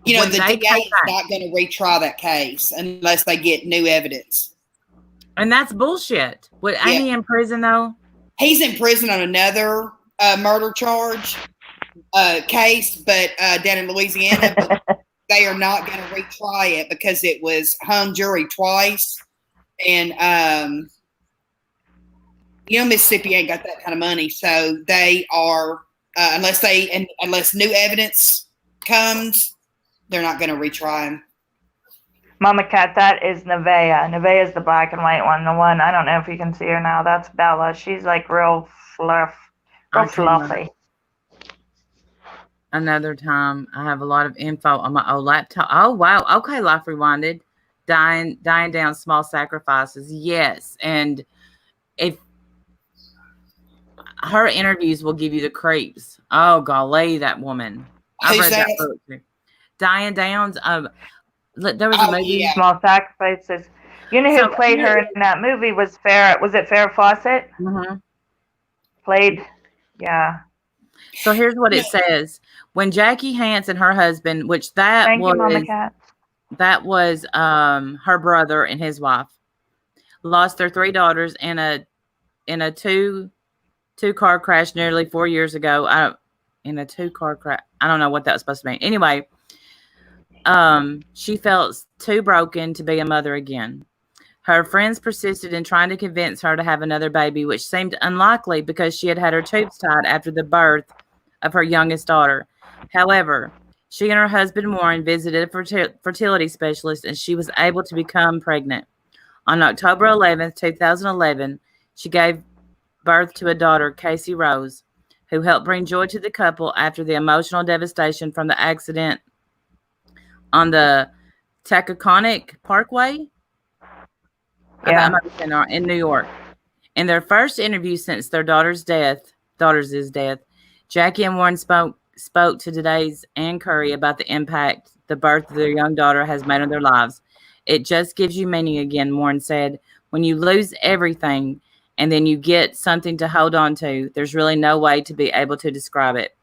The when DA they is came back. not going to retry that case unless they get new evidence. And that's bullshit. Ain't he in prison though? He's in prison on another murder charge case, but down in Louisiana. But they are not going to retry it because it was hung jury twice, and Mississippi ain't got that kind of money, so they are unless new evidence comes, they're not going to retry him. Mama Cat, that is Nevaeh. Nevaeh is the black and white one. The one, I don't know if you can see her now. That's Bella. She's like real fluffy. Another time, I have a lot of info on my old laptop. Oh, wow. Okay, Life Rewinded. Dying down, small sacrifices. Yes. And if her interviews will give you the creeps. Oh, golly, that woman. I read that book too. Diane Downs. There was a movie. Yeah. Small Sacrifices. You know who played her in that movie was it Farrah Fawcett? Mm-hmm. Played, yeah. So here's what it says. When Jackie Hance and her husband, which that was her brother and his wife, lost their 3 daughters in a two-car crash nearly 4 years ago. In a 2-car crash. I don't know what that was supposed to mean. Anyway, she felt too broken to be a mother again. Her friends persisted in trying to convince her to have another baby, which seemed unlikely because she had her tubes tied after the birth of her youngest daughter. However, she and her husband Warren visited a fertility specialist, and she was able to become pregnant. On October 11th, 2011, she gave birth to a daughter, Casey Rose, who helped bring joy to the couple after the emotional devastation from the accident on the Taconic Parkway in New York. In their first interview since their daughter's death, Jackie and Warren spoke to today's Ann Curry about the impact the birth of their young daughter has made on their lives. It just gives you meaning again, Warren said. When you lose everything and then you get something to hold on to, there's really no way to be able to describe it.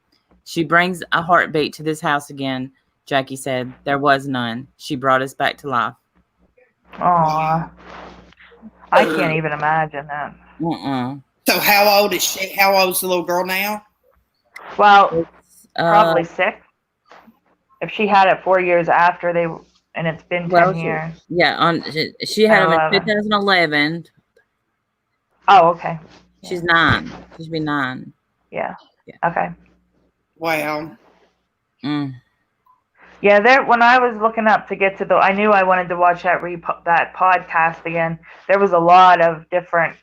She brings a heartbeat to this house again, Jackie said. There was none. She brought us back to life. Aww. I can't even imagine that. So how old is she? How old is the little girl now? Well, probably 6. If she had it 4 years after and it's been 10 years. Yeah, she had them in 2011. Oh, okay. She's 9. She should be 9. Yeah. Okay. Wow. Yeah, there. When I was looking up to get to I knew I wanted to watch that podcast again. There was a lot of different,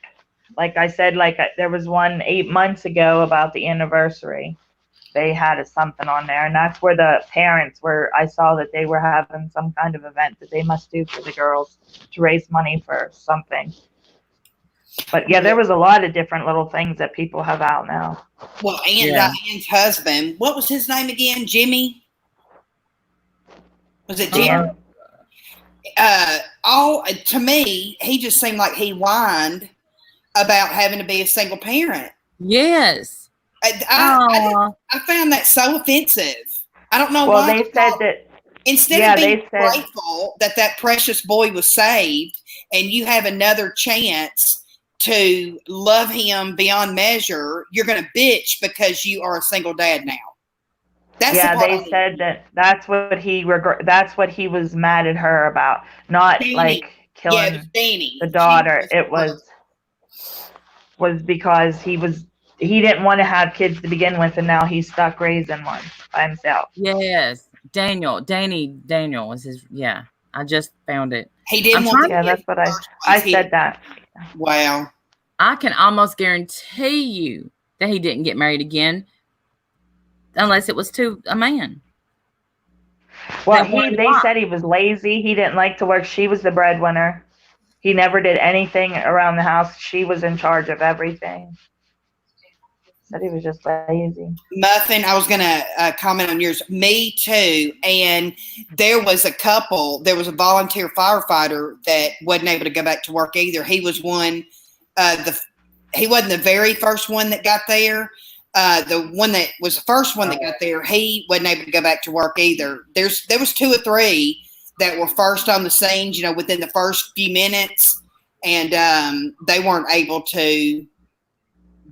like I said, there was one 8 months ago about the anniversary. They had something on there, and that's where the parents were. I saw that they were having some kind of event that they must do for the girls to raise money for something. But yeah, there was a lot of different little things that people have out now. Well, Aunt Diane's husband, what was his name again? Jimmy? Was it Jim? To me, he just seemed like he whined about having to be a single parent. Yes. I found that so offensive. I don't know why. Well, they said that instead of being grateful that precious boy was saved and you have another chance to love him beyond measure, you're going to bitch because you are a single dad now. They said that's what he was mad at her about, not Danny. Like killing the daughter. It was because he didn't want to have kids to begin with, and now he's stuck raising one by himself. Yes, Daniel was his. Yeah, I just found it. He didn't want. Yeah, that's what I said that. Wow. I can almost guarantee you that he didn't get married again, unless it was to a man. Well, they said he was lazy. He didn't like to work. She was the breadwinner. He never did anything around the house. She was in charge of everything. Said he was just lazy. Muffin, I was going to comment on yours. Me too. And there was a volunteer firefighter that wasn't able to go back to work either. He was one, he wasn't the very first one that got there. The one that was the first one that got there, he wasn't able to go back to work either. There was 2 or 3 that were first on the scene, within the first few minutes, and they weren't able to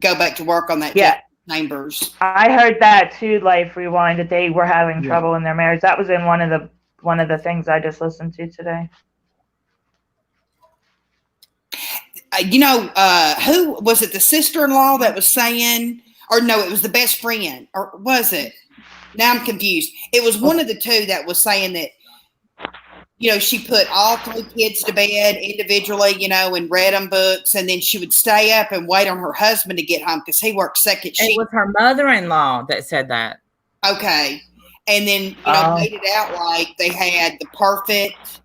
go back to work on that. Yeah. Chambers. I heard that too, Life Rewind, that they were having trouble in their marriage. That was in one of the things I just listened to today. Who was it? The sister-in-law that was saying, or no, it was the best friend, or was it? Now I'm confused. It was one of the 2 that was saying that, she put all 3 kids to bed individually, and read them books, and then she would stay up and wait on her husband to get home because he worked second shift. It was her mother-in-law that said that. Okay. And then, made it out like they had the perfect,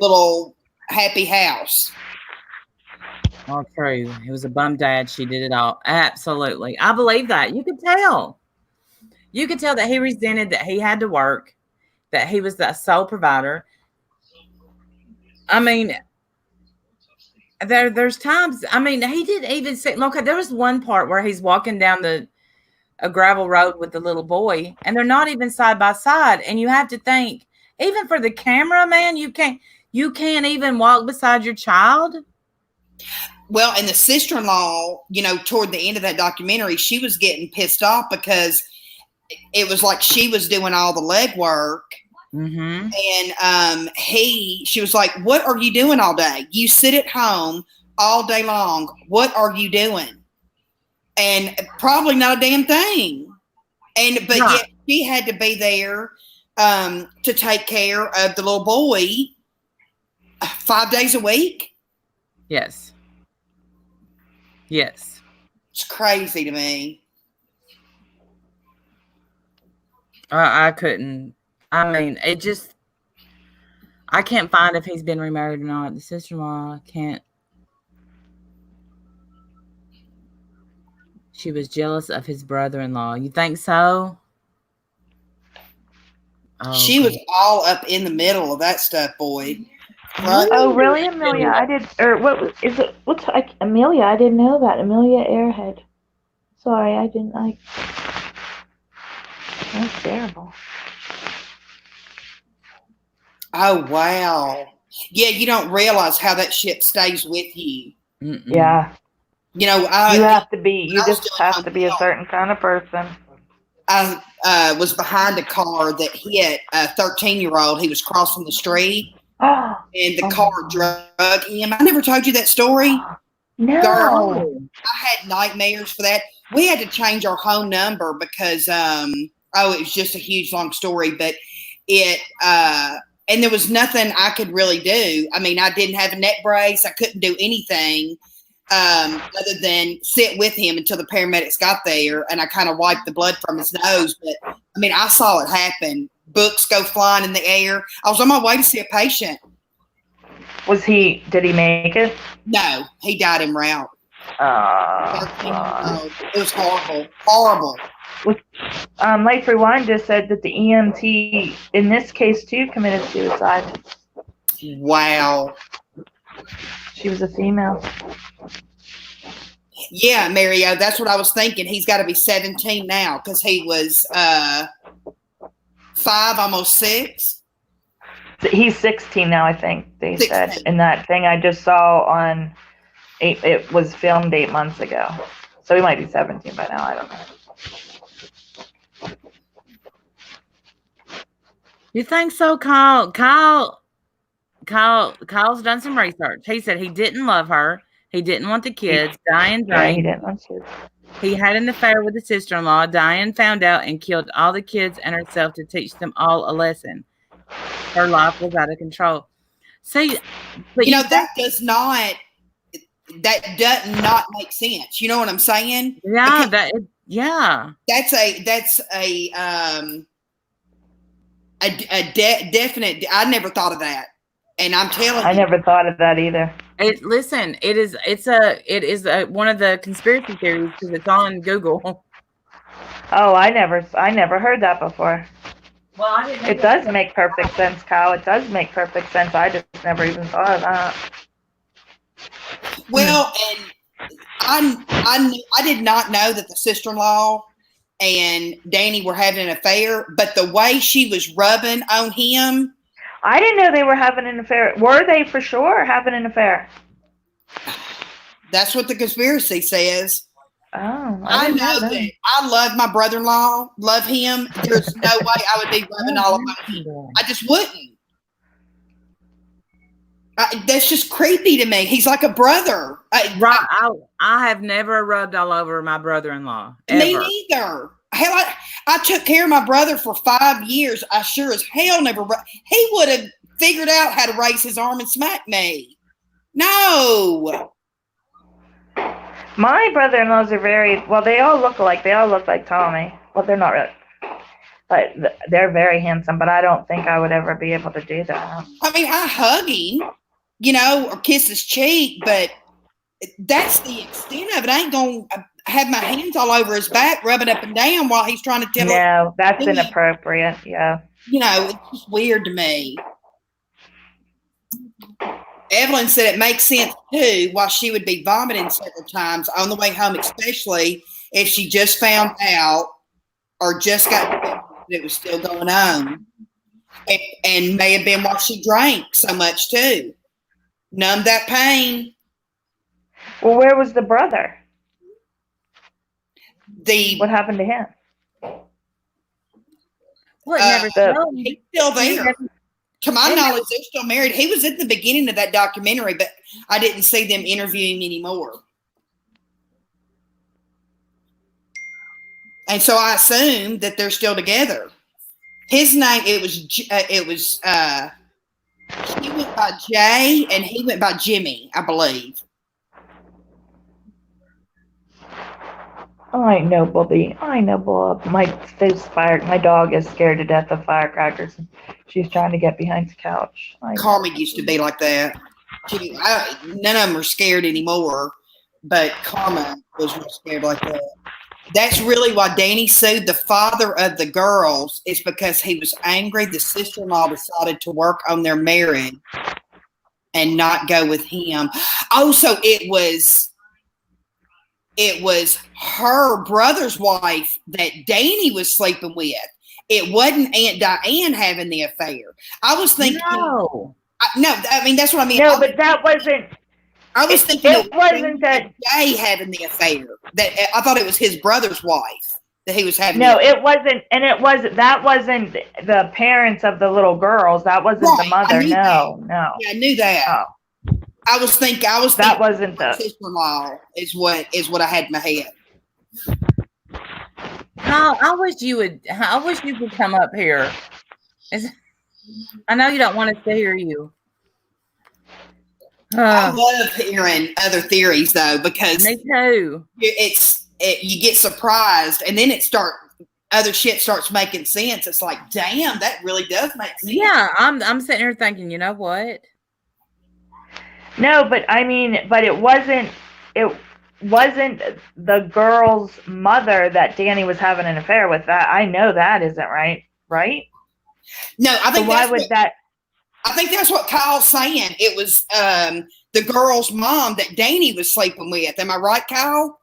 little happy house. All true. It was a bum dad. She did it all. Absolutely. I believe that. You could tell. You could tell that he resented that he had to work, that he was the sole provider. I mean, there's times, he didn't even say, okay, there was one part where he's walking down a gravel road with the little boy, and they're not even side by side. And you have to think, even for the cameraman, you can't even walk beside your child. Well, and the sister-in-law, toward the end of that documentary, she was getting pissed off because it was like she was doing all the legwork. Mm-hmm. And she was like, "What are you doing all day? You sit at home all day long. What are you doing?" And probably not a damn thing. But yet she had to be there to take care of the little boy 5 days a week. Yes. Yes. It's crazy to me. I couldn't. I can't find if he's been remarried or not. The sister-in-law can't. She was jealous of his brother-in-law. You think so? Oh, she was all up in the middle of that stuff, boy. Oh, really, Amelia? I did. Or what is it? What's Amelia? I didn't know that. Amelia Earhart. Sorry, I didn't. That's terrible. Oh, wow. Yeah, you don't realize how that shit stays with you. Mm-mm. Yeah. You have to be. You just have to be a certain kind of person. I was behind a car that hit a 13-year-old. He was crossing the street, and the car drug him. I never told you that story. No. Girl, I had nightmares for that. we had to change our home number because it was just a huge long story, but and there was nothing I could really do. I mean, I didn't have a neck brace. I couldn't do anything other than sit with him until the paramedics got there, and I kind of wiped the blood from his nose. But I mean, I saw it happen. Books go flying in the air. I was on my way to see a patient. Did he make it? No, he died en route. God. It was horrible. Horrible. Life Rewind just said that the EMT in this case too committed suicide. Wow. She was a female. Yeah, Mario, that's what I was thinking. He's got to be 17 now because he was 5, almost 6. He's 16 now, I think they 16. said in that thing I just saw on. It was filmed 8 months ago, so he might be 17 by now. I don't know. You think so, Kyle? Kyle's done some research. He said he didn't love her. He didn't want the kids. Diane Yeah, he drank. didn't want to. He had an affair with his sister-in-law. Diane found out and killed all the kids and herself to teach them all a lesson. Her life was out of control. See, but that does not make sense. You know what I'm saying? Yeah, That's a definite. I never thought of that, and I'm telling you, I never thought of that either. Listen, it is one of the conspiracy theories because it's on Google. Oh, I never heard that before. Well, I didn't. It does make perfect sense, Kyle. It does make perfect sense. I just never even thought of that. Well, and I did not know that the sister-in-law and Danny were having an affair, but the way she was rubbing on him. I didn't know they were having an affair. Were they for sure having an affair? That's what the conspiracy says. Oh, I know that. I love my brother-in-law, love him. There's no way I would be rubbing all over him. I just wouldn't. That's just creepy to me. He's like a brother. Right. I have never rubbed all over my brother-in-law. Me neither. Hell, I took care of my brother for 5 years. I sure as hell never. He would have figured out how to raise his arm and smack me. No. My brother-in-laws are very well. They all look alike. They all look like Tommy. Well, they're not really, but they're very handsome. But I don't think I would ever be able to do that. I mean, I hug him, or kiss his cheek, but that's the extent of it. I ain't gonna have my hands all over his back, rubbing up and down while he's trying to tell. No, that's inappropriate. Yeah. It's just weird to me. Evelyn said it makes sense too why she would be vomiting several times on the way home, especially if she just found out or just got that it was still going on. And may have been while she drank so much too. Numb that pain. Well, where was the brother? What happened to him? Never showed. He's still there. To my knowledge, they're still married. He was at the beginning of that documentary, but I didn't see them interviewing him anymore. And so I assume that they're still together. His name, he went by Jay and he went by Jimmy, I believe. I know, Bobby. I know, Bob. My dog is scared to death of firecrackers. She's trying to get behind the couch. Carmen used to be like that. None of them are scared anymore, but Carmen was real scared like that. That's really why Danny sued the father of the girls, is because he was angry. The sister-in-law decided to work on their marriage and not go with him. Oh, so it was her brother's wife that Danny was sleeping with. It wasn't Aunt Diane having the affair. I was thinking. No. I mean, that's what I mean. No, but that wasn't. I was thinking it wasn't that Jay having the affair. That I thought it was his brother's wife that he was having. No, it wasn't, and that wasn't the parents of the little girls. That wasn't the mother. No. Yeah, I knew that. Oh. I was thinking that wasn't the sister-in-law is what I had in my head. Kyle, I wish you would. I wish you could come up here. I know you don't want us to hear you. I love hearing other theories though, because Me too. You get surprised, and then other shit starts making sense. It's like, damn, that really does make sense. Yeah, I'm sitting here thinking, you know what? No, but I mean, but it wasn't the girl's mother that Danny was having an affair with. That I know that isn't right, right? No, I think so why would that? I think that's what Kyle's saying. It was the girl's mom that Danny was sleeping with. Am I right, Kyle?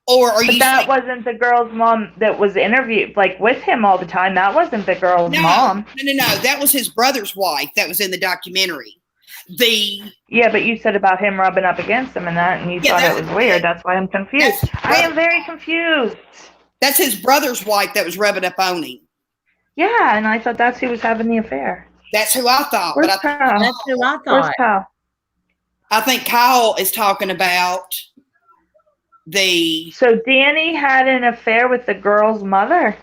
Or are you? That wasn't the girl's mom that was interviewed like with him all the time. That wasn't the girl's mom. No. That was his brother's wife. That was in the documentary. Yeah, but you said about him rubbing up against him and that, and you thought it was weird. That's why I'm confused. I am very confused. That's his brother's wife that was rubbing up on him. Yeah, and I thought that's who was having the affair. That's who I thought. Where's Kyle? That's who I thought. Where's Kyle? I think Kyle is talking about So Danny had an affair with the girl's mother.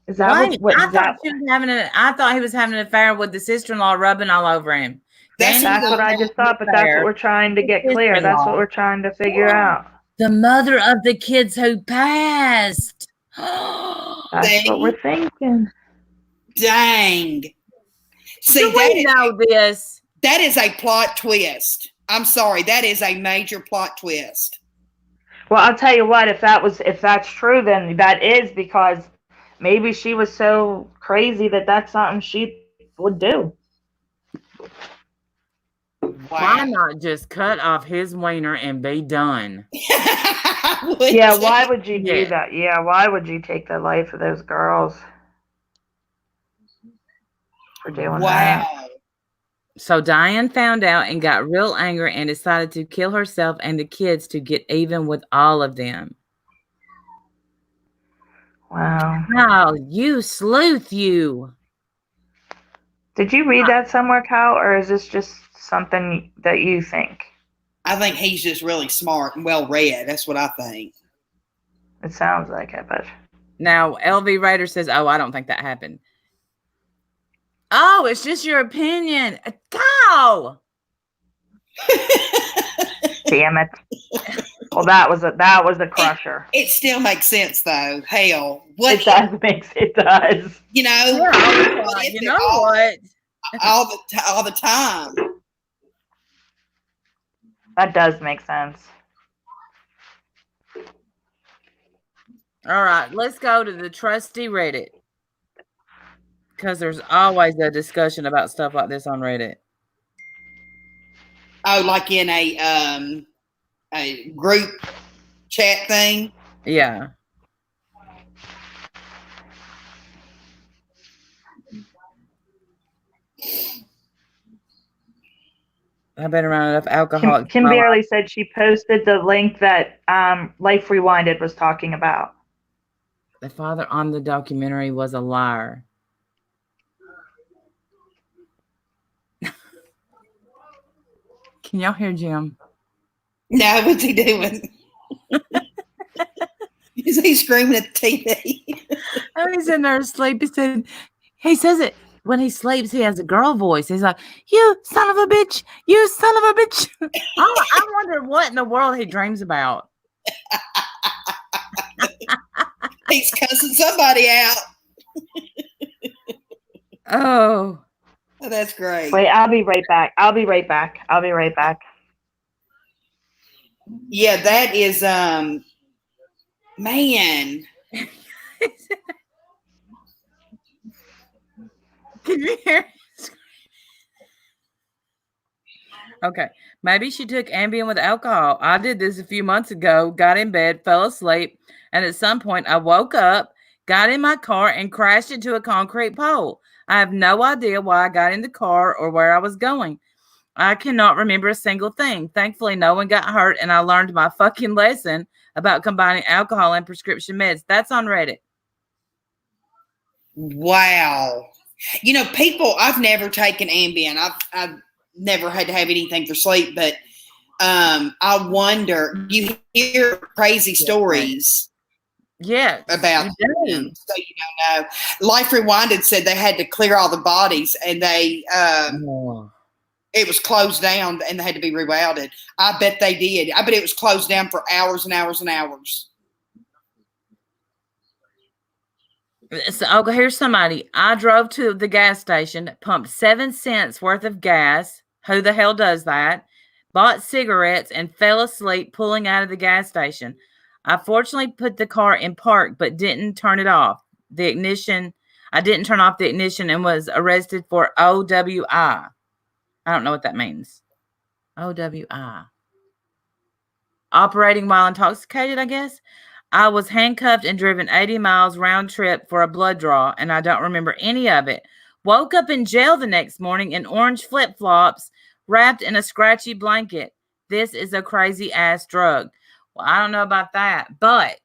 Is that right. what I thought he was having an affair with the sister-in-law rubbing all over him. That's what I just thought, but that's what we're trying to get clear. That's what we're trying to figure out. The mother of the kids who passed. That's what we're thinking. Dang. See, we know this. That is a plot twist. I'm sorry. That is a major plot twist. Well, I'll tell you what, if that's true, then that is because maybe she was so crazy that that's something she would do. Wow. Why not just cut off his wiener and be done? Yeah, why would you do that? Yeah, why would you take the life of those girls for doing that? So Diane found out and got real angry and decided to kill herself and the kids to get even with all of them. Wow. Wow, you sleuth, you. Did you read that somewhere, Kyle, or is this just something that you think? I think he's just really smart and well-read. That's what I think. It sounds like it, but... Now, LV Raider says, oh, I don't think that happened. Oh, it's just your opinion. Go! Damn it. Well, that was a crusher. It still makes sense, though. Hell. It does. You know? Yeah, you know what? All the time. That does make sense. All right, let's go to the trusty Reddit. Because there's always a discussion about stuff like this on Reddit. Oh, like in a group chat thing? Yeah. I've been around enough alcohol. Kim Barely said she posted the link that Life Rewinded was talking about. The father on the documentary was a liar. Can y'all hear Jim? No, what's he doing? Is he screaming at the TV? Oh, he's in there asleep. He says it when he sleeps. He has a girl voice. He's like, "You son of a bitch! You son of a bitch!" I wonder what in the world he dreams about. He's cussing somebody out. Oh, that's great. Wait, I'll be right back. Yeah, that is man. Can you hear? Okay, maybe she took Ambien with alcohol. I did this a few months ago. Got in bed, fell asleep, and at some point I woke up, got in my car, and crashed into a concrete pole. I have no idea why I got in the car or where I was going. I cannot remember a single thing. Thankfully, no one got hurt, and I learned my fucking lesson about combining alcohol and prescription meds. That's on Reddit. Wow. You know, people, I've never taken Ambien. I've never had to have anything for sleep, but I wonder, you hear crazy stories Yeah, about them, so you don't know. Life Rewinded said they had to clear all the bodies, and they it was closed down, and they had to be rerouted. I bet they did. I bet it was closed down for hours and hours and hours. So, here's somebody. I drove to the gas station, pumped 7 cents worth of gas. Who the hell does that? Bought cigarettes and fell asleep pulling out of the gas station. I fortunately put the car in park, but didn't turn it off. I didn't turn off the ignition and was arrested for OWI. I don't know what that means. OWI. Operating while intoxicated, I guess. I was handcuffed and driven 80 miles round trip for a blood draw, and I don't remember any of it. Woke up in jail the next morning in orange flip-flops, wrapped in a scratchy blanket. This is a crazy ass drug. Well, I don't know about that, but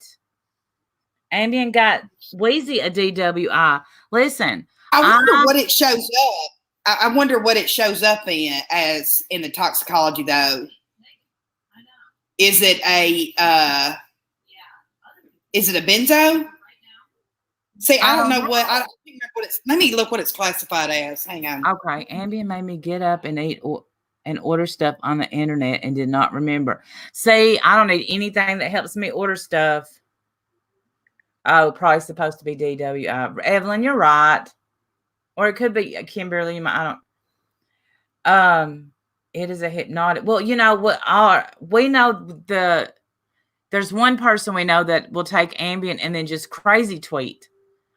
Ambien got Wheezy a DWI. Listen, I wonder what it shows up. I wonder what it shows up as in the toxicology, though. Is it a benzo? See, I don't know what. I don't remember what it's. Let me look what it's classified as. Hang on. Okay, Ambien made me get up and eat and order stuff on the internet and did not remember. See, I don't need anything that helps me order stuff. Oh, probably supposed to be DWI. Evelyn, you're right. Or it could be Kimberly. I don't. It is a hypnotic. Well, you know what? We know there's one person we know that will take Ambien and then just crazy tweet.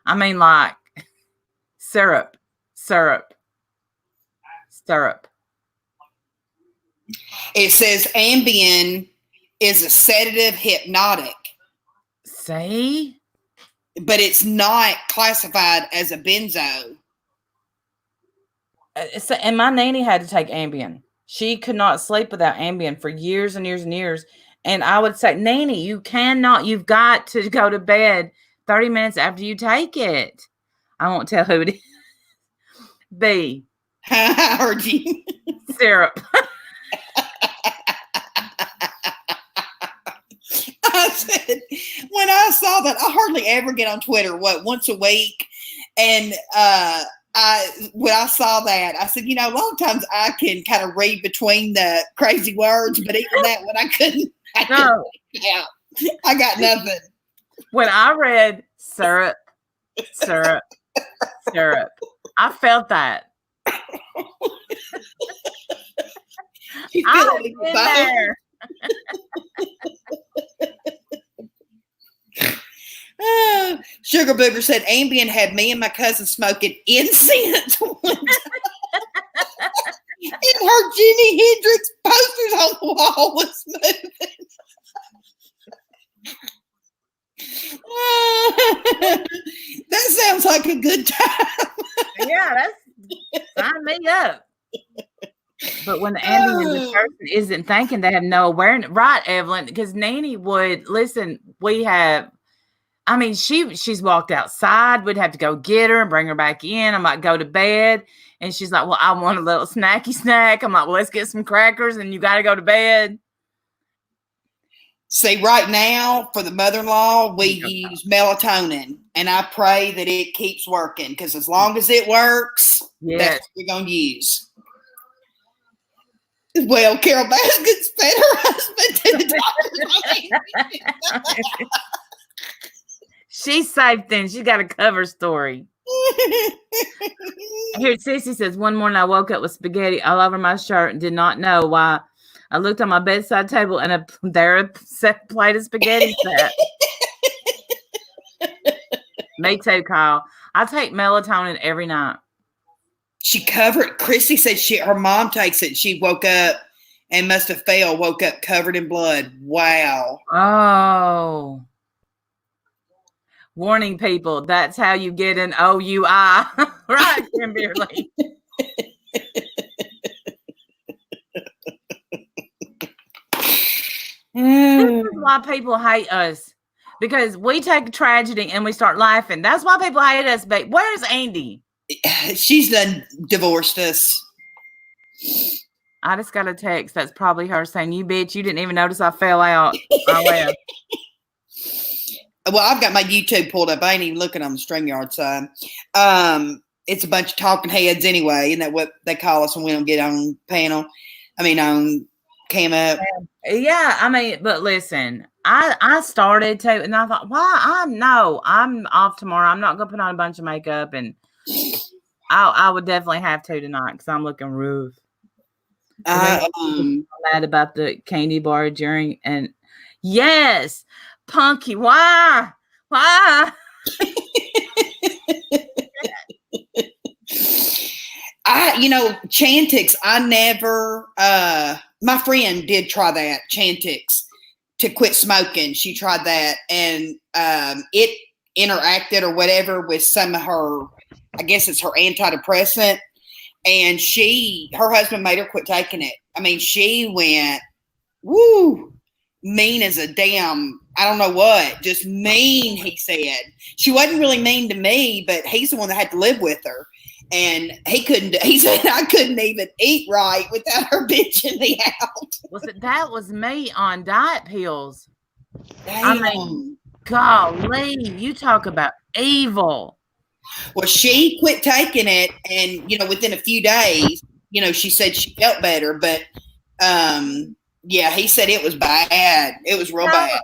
I mean, like syrup. It says Ambien is a sedative hypnotic. See? But it's not classified as a benzo. And my nanny had to take Ambien. She could not sleep without Ambien for years and years and years. And I would say, Nanny, you've got to go to bed 30 minutes after you take it. I won't tell who it is. B. I heard you. Syrup. I said, when I saw that, I hardly ever get on Twitter, once a week. And when I saw that, I said, a lot of times I can kind of read between the crazy words, but even that one I couldn't. I got nothing. When I read syrup, I felt that. I've been there. Sugar Booger said Ambien had me and my cousin smoking incense one time. And her Jimi Hendrix posters on the wall was moving. That sounds like a good time. Yeah, sign me up. But when the Ambien person isn't thinking, they have no awareness. Right, Evelyn? Because Nanny would listen. She's walked outside. We'd have to go get her and bring her back in. I might go to bed. And she's like, well, I want a little snacky snack. I'm like, well, let's get some crackers and you got to go to bed. See, right now for the mother-in-law, we use melatonin. And I pray that it keeps working because as long as it works, that's what we're going to use. Well, Carol Baskets fed her husband to the doctor. She's safe then. She's got a cover story. Here, Sissy says, one morning I woke up with spaghetti all over my shirt and did not know why. I looked on my bedside table and there a plate of spaghetti sat. Me too, Kyle. I take melatonin every night. She covered. Christy said her mom takes it. She woke up and must have woke up covered in blood. Wow. Oh. Warning people, that's how you get an OUI. Right, Kimberly. This is why people hate us. Because we take a tragedy and we start laughing. That's why people hate us. But where's Andy? She's done divorced us. I just got a text. That's probably her saying, "You bitch, you didn't even notice I fell out." I left. Well, I've got my YouTube pulled up. I ain't even looking on the StreamYard side. It's a bunch of talking heads anyway. Isn't that what they call us when we don't get on panel? I mean, on cam up. Yeah, I mean, but listen, I started to, and I thought, I'm off tomorrow. I'm not gonna put on a bunch of makeup, and I would definitely have to tonight because I'm looking rough. Mad about the candy bar during, and yes, Punky, why? Chantix, I never, my friend did try that, Chantix, to quit smoking. She tried that, and it interacted or whatever with some of her, I guess it's her antidepressant, and her husband made her quit taking it. I mean, she went, mean as a damn, I don't know what, just mean, he said. She wasn't really mean to me, but he's the one that had to live with her. And he said, I couldn't even eat right without her bitching me out. That was me on diet pills. Damn. I mean, golly, you talk about evil. Well, she quit taking it, and, within a few days, she said she felt better, but, yeah, he said it was bad. It was real bad.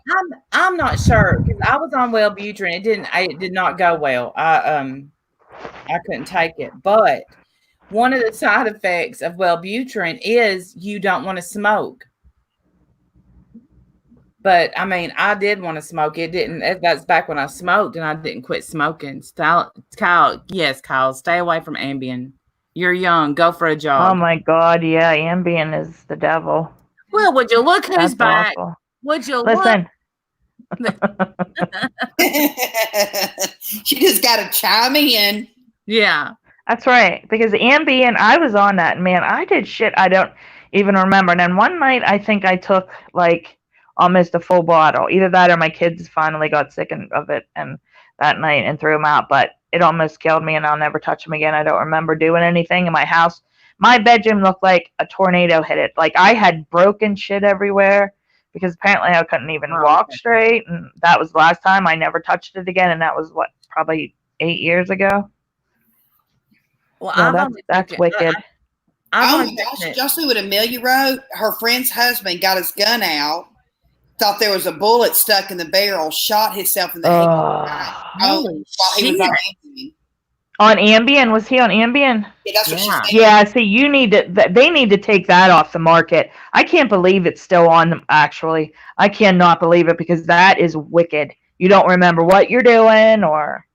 I'm not sure because I was on Wellbutrin. It did not go well. I couldn't take it. But one of the side effects of Wellbutrin is you don't want to smoke. But I mean, I did want to smoke. That's back when I smoked and I didn't quit smoking. Kyle, stay away from Ambien. You're young. Go for a jog. Oh my God. Yeah. Ambien is the devil. Well, would you look who's That's back? Awful. Would you listen? She just got to chime in. Yeah. That's right. Because Ambien, I was on that, and man, I did shit I don't even remember. And then one night, I think I took like almost a full bottle. Either that or my kids finally got sick of it and that night and threw them out. But it almost killed me, and I'll never touch them again. I don't remember doing anything in my house. My bedroom looked like a tornado hit it. Like I had broken shit everywhere because apparently I couldn't even walk straight. And that was the last time. I never touched it again. And that was probably 8 years ago. Well, yeah, that's wicked. Oh my gosh, did y'all see what Amelia wrote? Her friend's husband got his gun out, thought there was a bullet stuck in the barrel, shot himself in the head while he was on Ambien. On Ambien? Was he on Ambien? Yeah, that's what she said. Yeah, see, they need to take that off the market. I can't believe it's still on them, actually. I cannot believe it because that is wicked. You don't remember what you're doing or...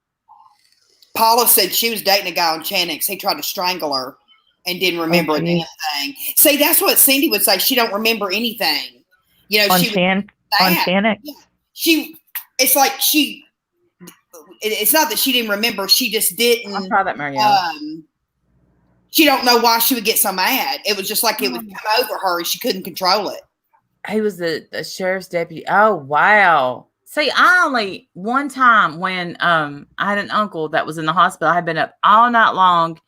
Paula said she was dating a guy on Chantix. He tried to strangle her and didn't remember anything. See, that's what Cindy would say. She don't remember anything. On Chantix? Yeah. It's like it's not that she didn't remember. She just didn't. I'll try that, Marielle. She don't know why she would get so mad. It was just like it would come over her and she couldn't control it. He was the sheriff's deputy. Oh, wow. See, one time when I had an uncle that was in the hospital, I had been up all night long.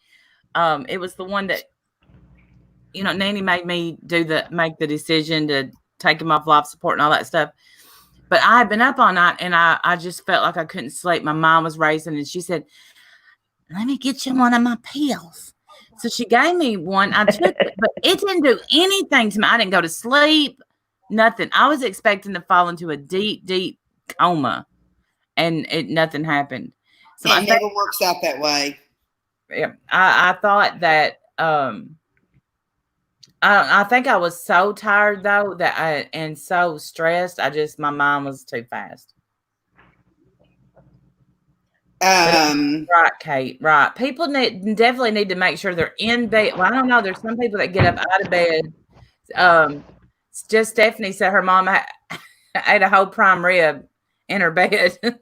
It was the one that, Nanny made me make the decision to take him off life support and all that stuff. But I had been up all night and I just felt like I couldn't sleep. My mom was racing and she said, "Let me get you one of my pills." So she gave me one. I took it, but it didn't do anything to me. I didn't go to sleep, nothing. I was expecting to fall into a deep, deep coma and nothing happened. So it never works out that way. Yeah. I thought that, I think I was so tired though and so stressed. My mind was too fast. Right, Kate. Right. People definitely need to make sure they're in bed. Well, I don't know. There's some people that get up out of bed. Just Stephanie said her mom ate a whole prime rib in her bed. Mary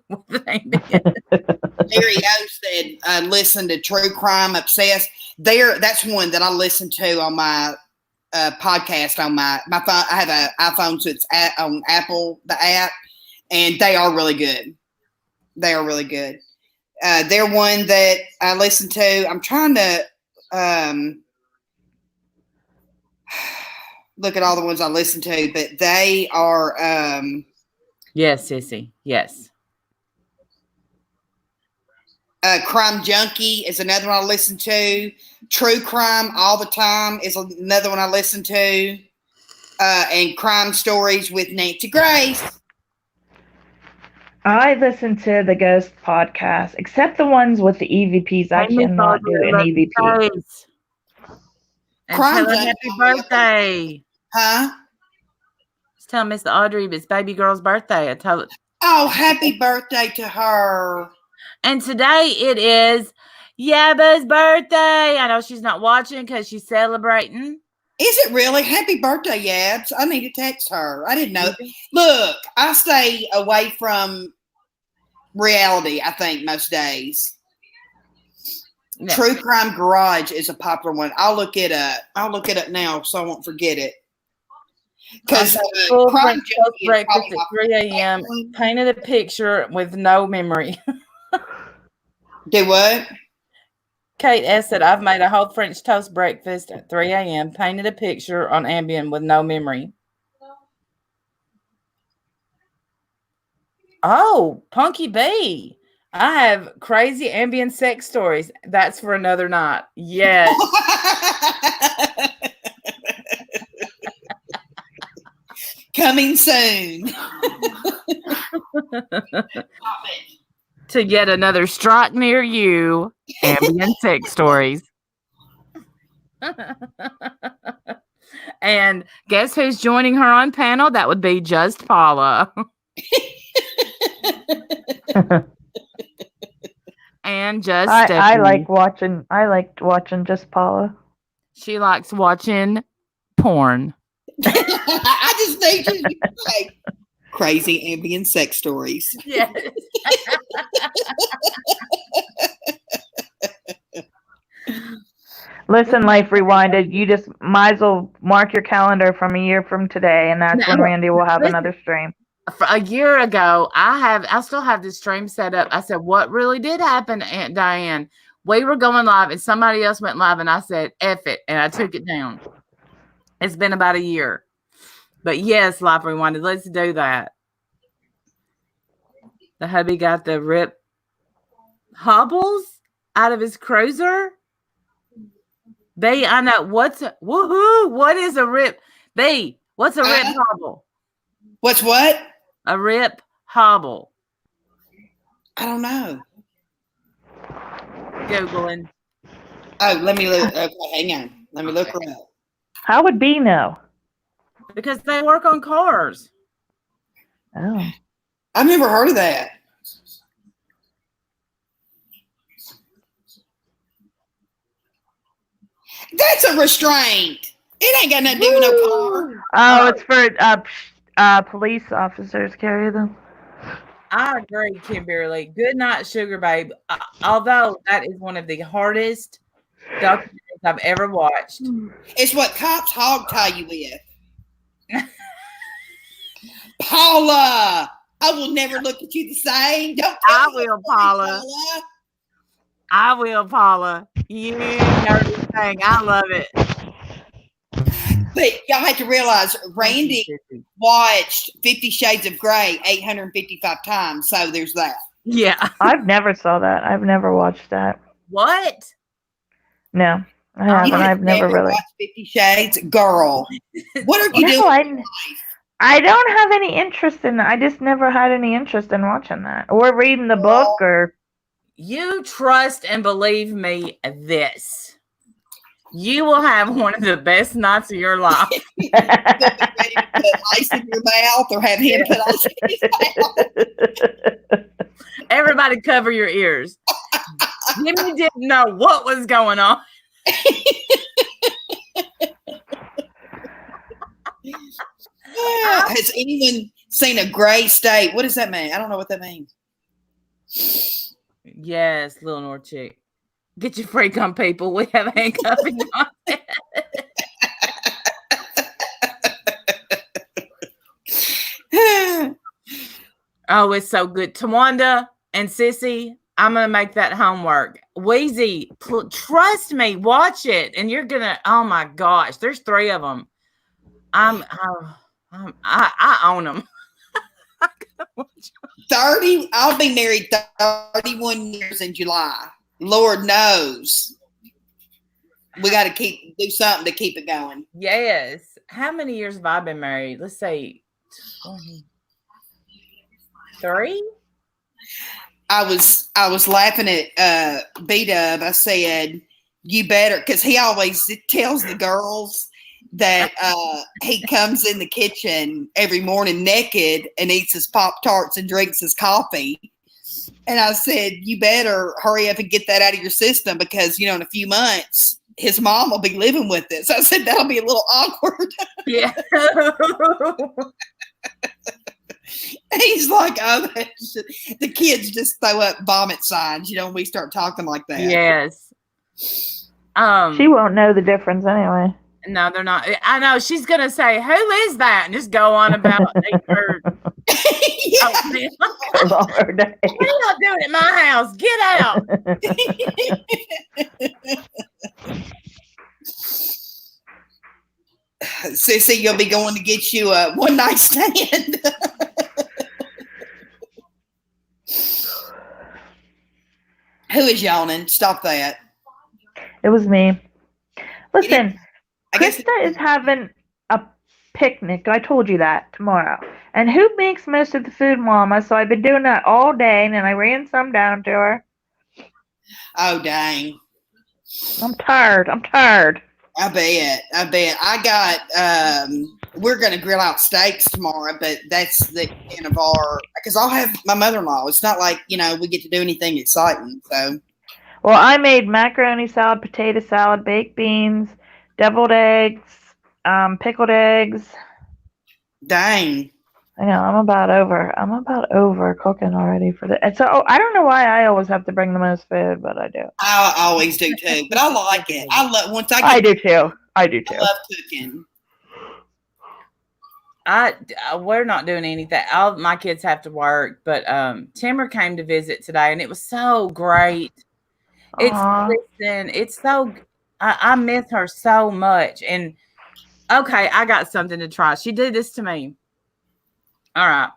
O said, listen to True Crime Obsessed. That's one that I listen to on my podcast on my phone. I have an iPhone, so it's on Apple, the app, and they are really good. They are really good. They're one that I listen to. I'm trying to look at all the ones I listen to, but they are Yes, Sissy. Yes. Crime Junkie is another one I listen to. True Crime All the Time is another one I listen to. And Crime Stories with Nancy Grace. I listen to the Ghost podcast, except the ones with the EVPs. I cannot do an EVP. And Crime tell her Junkie. happy birthday. Huh? Just tell Miss Audrey it's baby girl's birthday. I tell her. Oh, happy birthday to her. And today it is Yaba's birthday. I know she's not watching because she's celebrating. Is it really? Happy birthday, Yabs. I need to text her. I didn't know. Look, I stay away from reality, I think, most days. No. True Crime Garage is a popular one. I'll look it up. Now so I won't forget it. Because Full Crime Junkie is breakfast probably at my 3 a.m. Painted a picture with no memory. Do what? Kate S. said, I've made a whole French toast breakfast at 3 a.m. Painted a picture on Ambien with no memory. Oh, Punky B. I have crazy Ambien sex stories. That's for another night. Yes. Coming soon. To yet another strike near you. Ambien sex stories. And guess who's joining her on panel? That would be Just Paula. And Just I Stephanie. liked watching Just Paula. She likes watching porn. I just need you to say crazy Ambien sex stories. Yes. Listen, Life Rewinded, you just might as well mark your calendar from a year from today, and that's when Randy will have another stream. A year ago, I still have this stream set up. I said, what really did happen, Aunt Diane? We were going live and somebody else went live and I said, F it. And I took it down. It's been about a year. But yes, Life Rewinded, let's do that. The hubby got the rip hobbles out of his cruiser. I know woohoo. What is a rip? What's a rip hobble? What's what? A rip hobble. I don't know. Googling. Oh, let me look. Okay, hang on. Let me look her up. How would B know? Because they work on cars. Oh. I've never heard of that. That's a restraint. It ain't got nothing to do with no car. Oh, it's for police officers carry them. I agree, Kimberly. Good night, Sugar Babe. Although that is one of the hardest documentaries I've ever watched. It's what cops hog tie you with. Paula, I will never look at you the same. Don't tell I me will, that, Paula. I will, Paula. You nerdy thing. I love it. But y'all have to realize Randy watched 50 Shades of Grey 855 times. So there's that. Yeah. I've never saw that. I've never watched that. What? No, I haven't. I've never really watched 50 Shades. Girl, what are you doing? I don't have any interest in that. I just never had any interest in watching that or reading the book or. You trust and believe me this. You will have one of the best nights of your life. Put ice in your mouth or have him put ice in his mouth. Everybody cover your ears. Jimmy didn't know what was going on. Has anyone seen a gray state? What does that mean? I don't know what that means. Yes, Lil North Chick. Get your freak on, people. We have handcuffing on. Oh, it's so good. Tawanda and Sissy, I'm gonna make that homework. Wheezy, trust me, watch it, and you're gonna. Oh my gosh, there's 3 of them. I own them. 30. I'll be married 31 years in July. Lord knows. We got to do something to keep it going. Yes. How many years have I been married? Let's say 3. I was laughing at B-Dub. I said, you better, because he always tells the girls that he comes in the kitchen every morning naked and eats his Pop-Tarts and drinks his coffee. And I said, you better hurry up and get that out of your system because, in a few months, his mom will be living with us. I said, that'll be a little awkward. Yeah. He's like, oh, the kids just throw up vomit signs, when we start talking like that. Yes. She won't know the difference anyway. No, they're not. I know. She's going to say, who is that? And just go on about her. Yeah. All her day. What are y'all doing at my house? Get out. Sissy, you'll be going to get you a one-night stand. Who is yawning? Stop that. It was me. Listen, I guess Krista is having a picnic. I told you that tomorrow. And who makes most of the food, Mama? So I've been doing that all day, and then I ran some down to her. Oh, dang. I'm tired. I bet. I got, we're going to grill out steaks tomorrow, but that's the end of because I'll have my mother-in-law. It's not like, we get to do anything exciting. So, well, I made macaroni salad, potato salad, baked beans, deviled eggs, pickled eggs. Dang. I know, I'm about over cooking already for the. And so I don't know why I always have to bring the most food, but I do. I always do too, but I like it. I do too. I love cooking. We're not doing anything. All my kids have to work, but Timber came to visit today, and it was so great. It's so. I miss her so much, and okay, I got something to try. She did this to me. All right.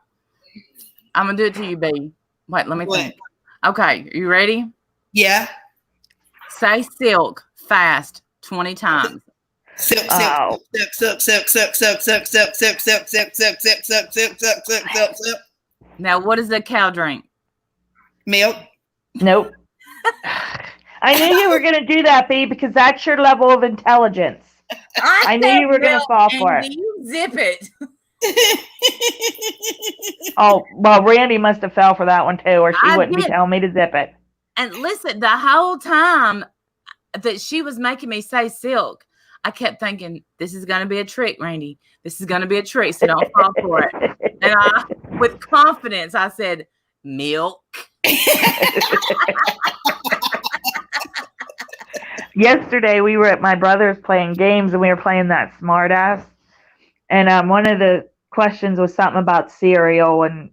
I'm going to do it to you, B. Wait, let me think. Okay. You ready? Yeah. Say silk fast 20 times. Silk, silk, silk, silk, silk, silk, silk, silk, silk, silk, silk, silk, silk, silk, silk, silk, silk, silk, silk. Now, what does a cow drink? Milk. Nope. I knew you were going to do that, B, because that's your level of intelligence. I knew you were going to fall for it. You zip it. Oh, well, Randy must have fell for that one too, or she wouldn't be telling me to zip it. And listen, the whole time that she was making me say silk, I kept thinking, this is going to be a trick, Randy. This is going to be a trick, so don't fall for it. And with confidence, I said, milk. Yesterday, we were at my brother's playing games, and we were playing that smart ass. And one of the questions was something about cereal and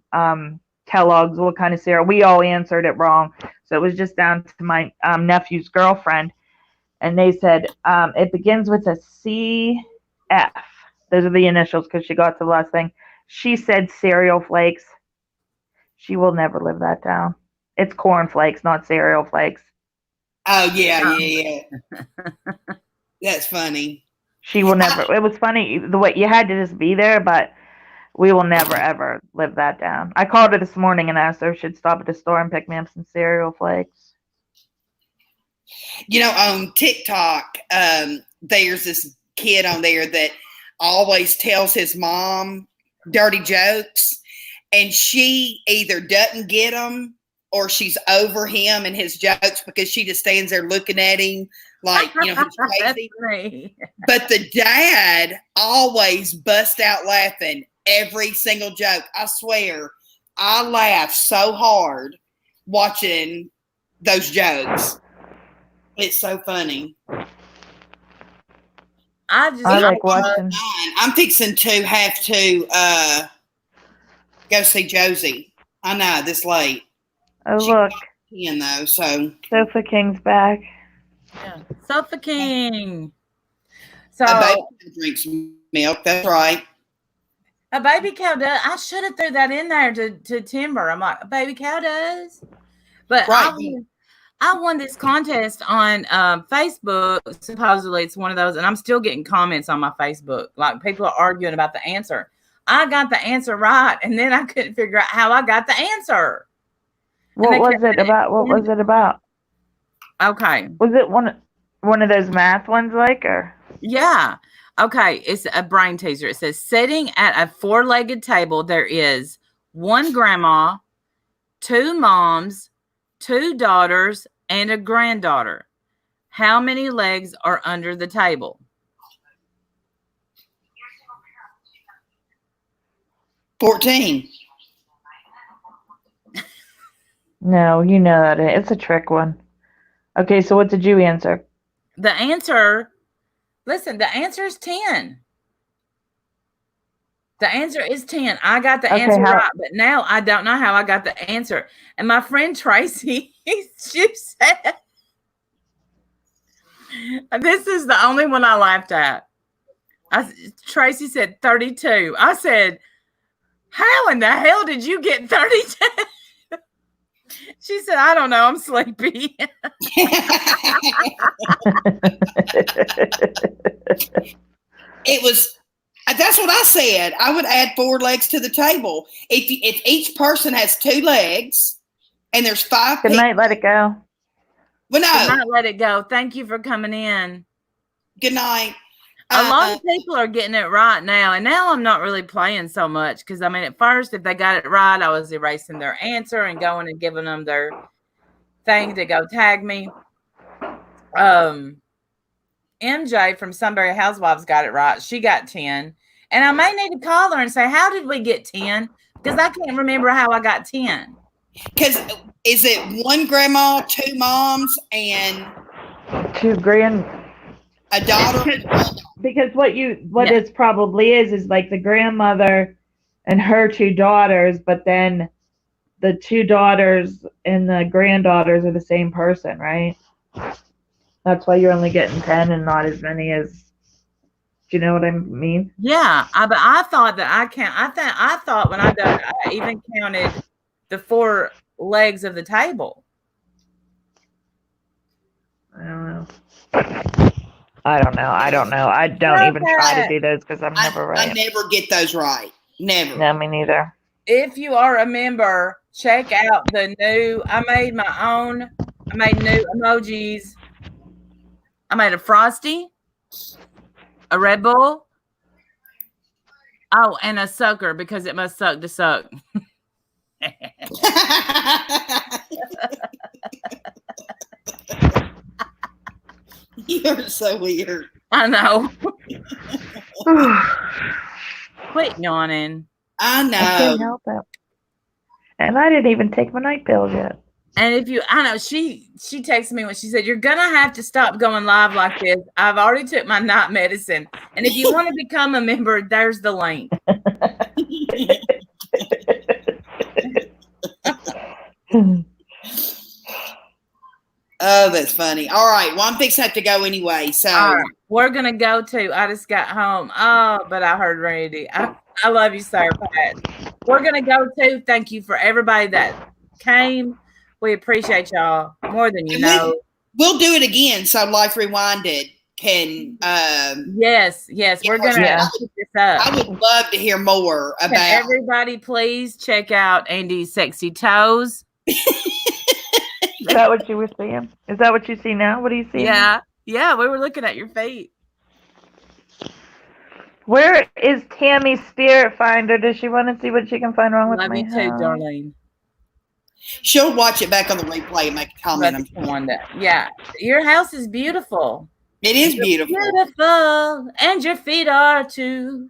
Kellogg's, what kind of cereal. We all answered it wrong. So it was just down to my nephew's girlfriend. And they said, it begins with a CF. Those are the initials because she got to the last thing. She said cereal flakes. She will never live that down. It's corn flakes, not cereal flakes. Oh, yeah. That's funny. She will never. It was funny the way you had to just be there, but we will never, ever live that down. I called her this morning and asked her if she'd stop at the store and pick me up some cereal flakes. On TikTok, there's this kid on there that always tells his mom dirty jokes, and she either doesn't get them or she's over him and his jokes because she just stands there looking at him like, he's crazy. But the dad always busts out laughing every single joke. I swear, I laugh so hard watching those jokes. It's so funny. I like watching. I'm fixing to have to go see Josie. I know, this late. Oh, look. 10 though. So Sofa King's back. Yeah. Sofa King. So a baby drinks milk. That's right. a baby cow does. I should have threw that in there to Timber. I'm like, a baby cow does. But Right. I won this contest on Facebook. Supposedly it's one of those, and I'm still getting comments on my Facebook. Like people are arguing about the answer. I got the answer right, and then I couldn't figure out how I got the answer. What was it about? What was it about? Okay. Was it one of those math ones, like, or? Yeah. Okay. It's a brain teaser. It says sitting at a 4-legged table, there is 1 grandma, 2 moms, 2 daughters, and a granddaughter. How many legs are under the table? 14. No, you know that it's a trick one. Okay, so what did you answer? The answer, listen, the answer is 10. The answer is 10. I got the answer right, but now I don't know how I got the answer. And my friend Tracy, she said, this is the only one I laughed at. Tracy said 32. I said, how in the hell did you get 32? She said, I don't know. I'm sleepy. It was, that's what I said. I would add 4 legs to the table. If each person has 2 legs and there's 5 Good night, let it go. Well, no. Good night, let it go. Thank you for coming in. Good night. A lot of people are getting it right now, and now I'm not really playing so much because, I mean, at first, if they got it right, I was erasing their answer and going and giving them their thing to go tag me. MJ from Sunbury Housewives got it right. She got 10. And I may need to call her and say, how did we get 10? Because I can't remember how I got 10. Because is it 1 grandma, 2 moms, and 2 a daughter? Because what it probably is like the grandmother and her 2 daughters, but then the 2 daughters and the granddaughters are the same person, right? That's why you're only getting 10 and not as many as. Do you know what I mean? Yeah, but I thought that I thought when I done, I even counted the 4 legs of the table. I don't know. I don't even try to do those because I'm never right. I never get those right. Never. No, me neither. If you are a member, check out the new. I made my own. I made new emojis. I made a Frosty, a Red Bull. Oh, and a sucker because it must suck to suck. You're so weird. I know. Quit yawning. I know. I can't help it. And I didn't even take my night pills yet. And I know she texted me when she said, you're going to have to stop going live like this. I've already took my night medicine. And if you want to become a member, there's the link. Oh, that's funny. All right. Well, I'm fixing to have to go anyway. So right, we're going to go to, I just got home. Oh, but I heard Randy. I love you, Sarah Pat. We're going to go to, thank you for everybody that came. We appreciate y'all more than you know. We'll do it again. So Life Rewinded can. Yes. We're going to keep this up. I would love to hear more about. Can everybody please check out Andy's sexy toes. Is that what you were seeing? Is that what you see now? What do you see? Yeah. We were looking at your feet. Where is Tammy's Spirit Finder? Does she want to see what she can find wrong with me? Love you too, Darlene. She'll watch it back on the replay and make a comment. Yeah, your house is beautiful. It is beautiful. Beautiful, and your feet are too.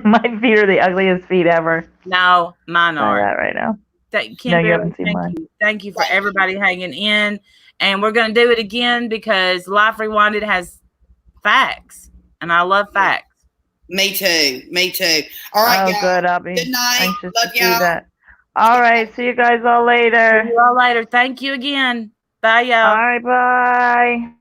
My feet are the ugliest feet ever. No, mine are. That right now. No, you haven't seen mine. Thank you for everybody hanging in, and we're gonna do it again because Life Rewinded has facts, and I love facts. Me too. All right, oh, y'all. Good. I'll be good night. Anxious Love to see y'all. that. All right. See you guys all later. See you all later. Thank you again. Bye, y'all. All right. Bye.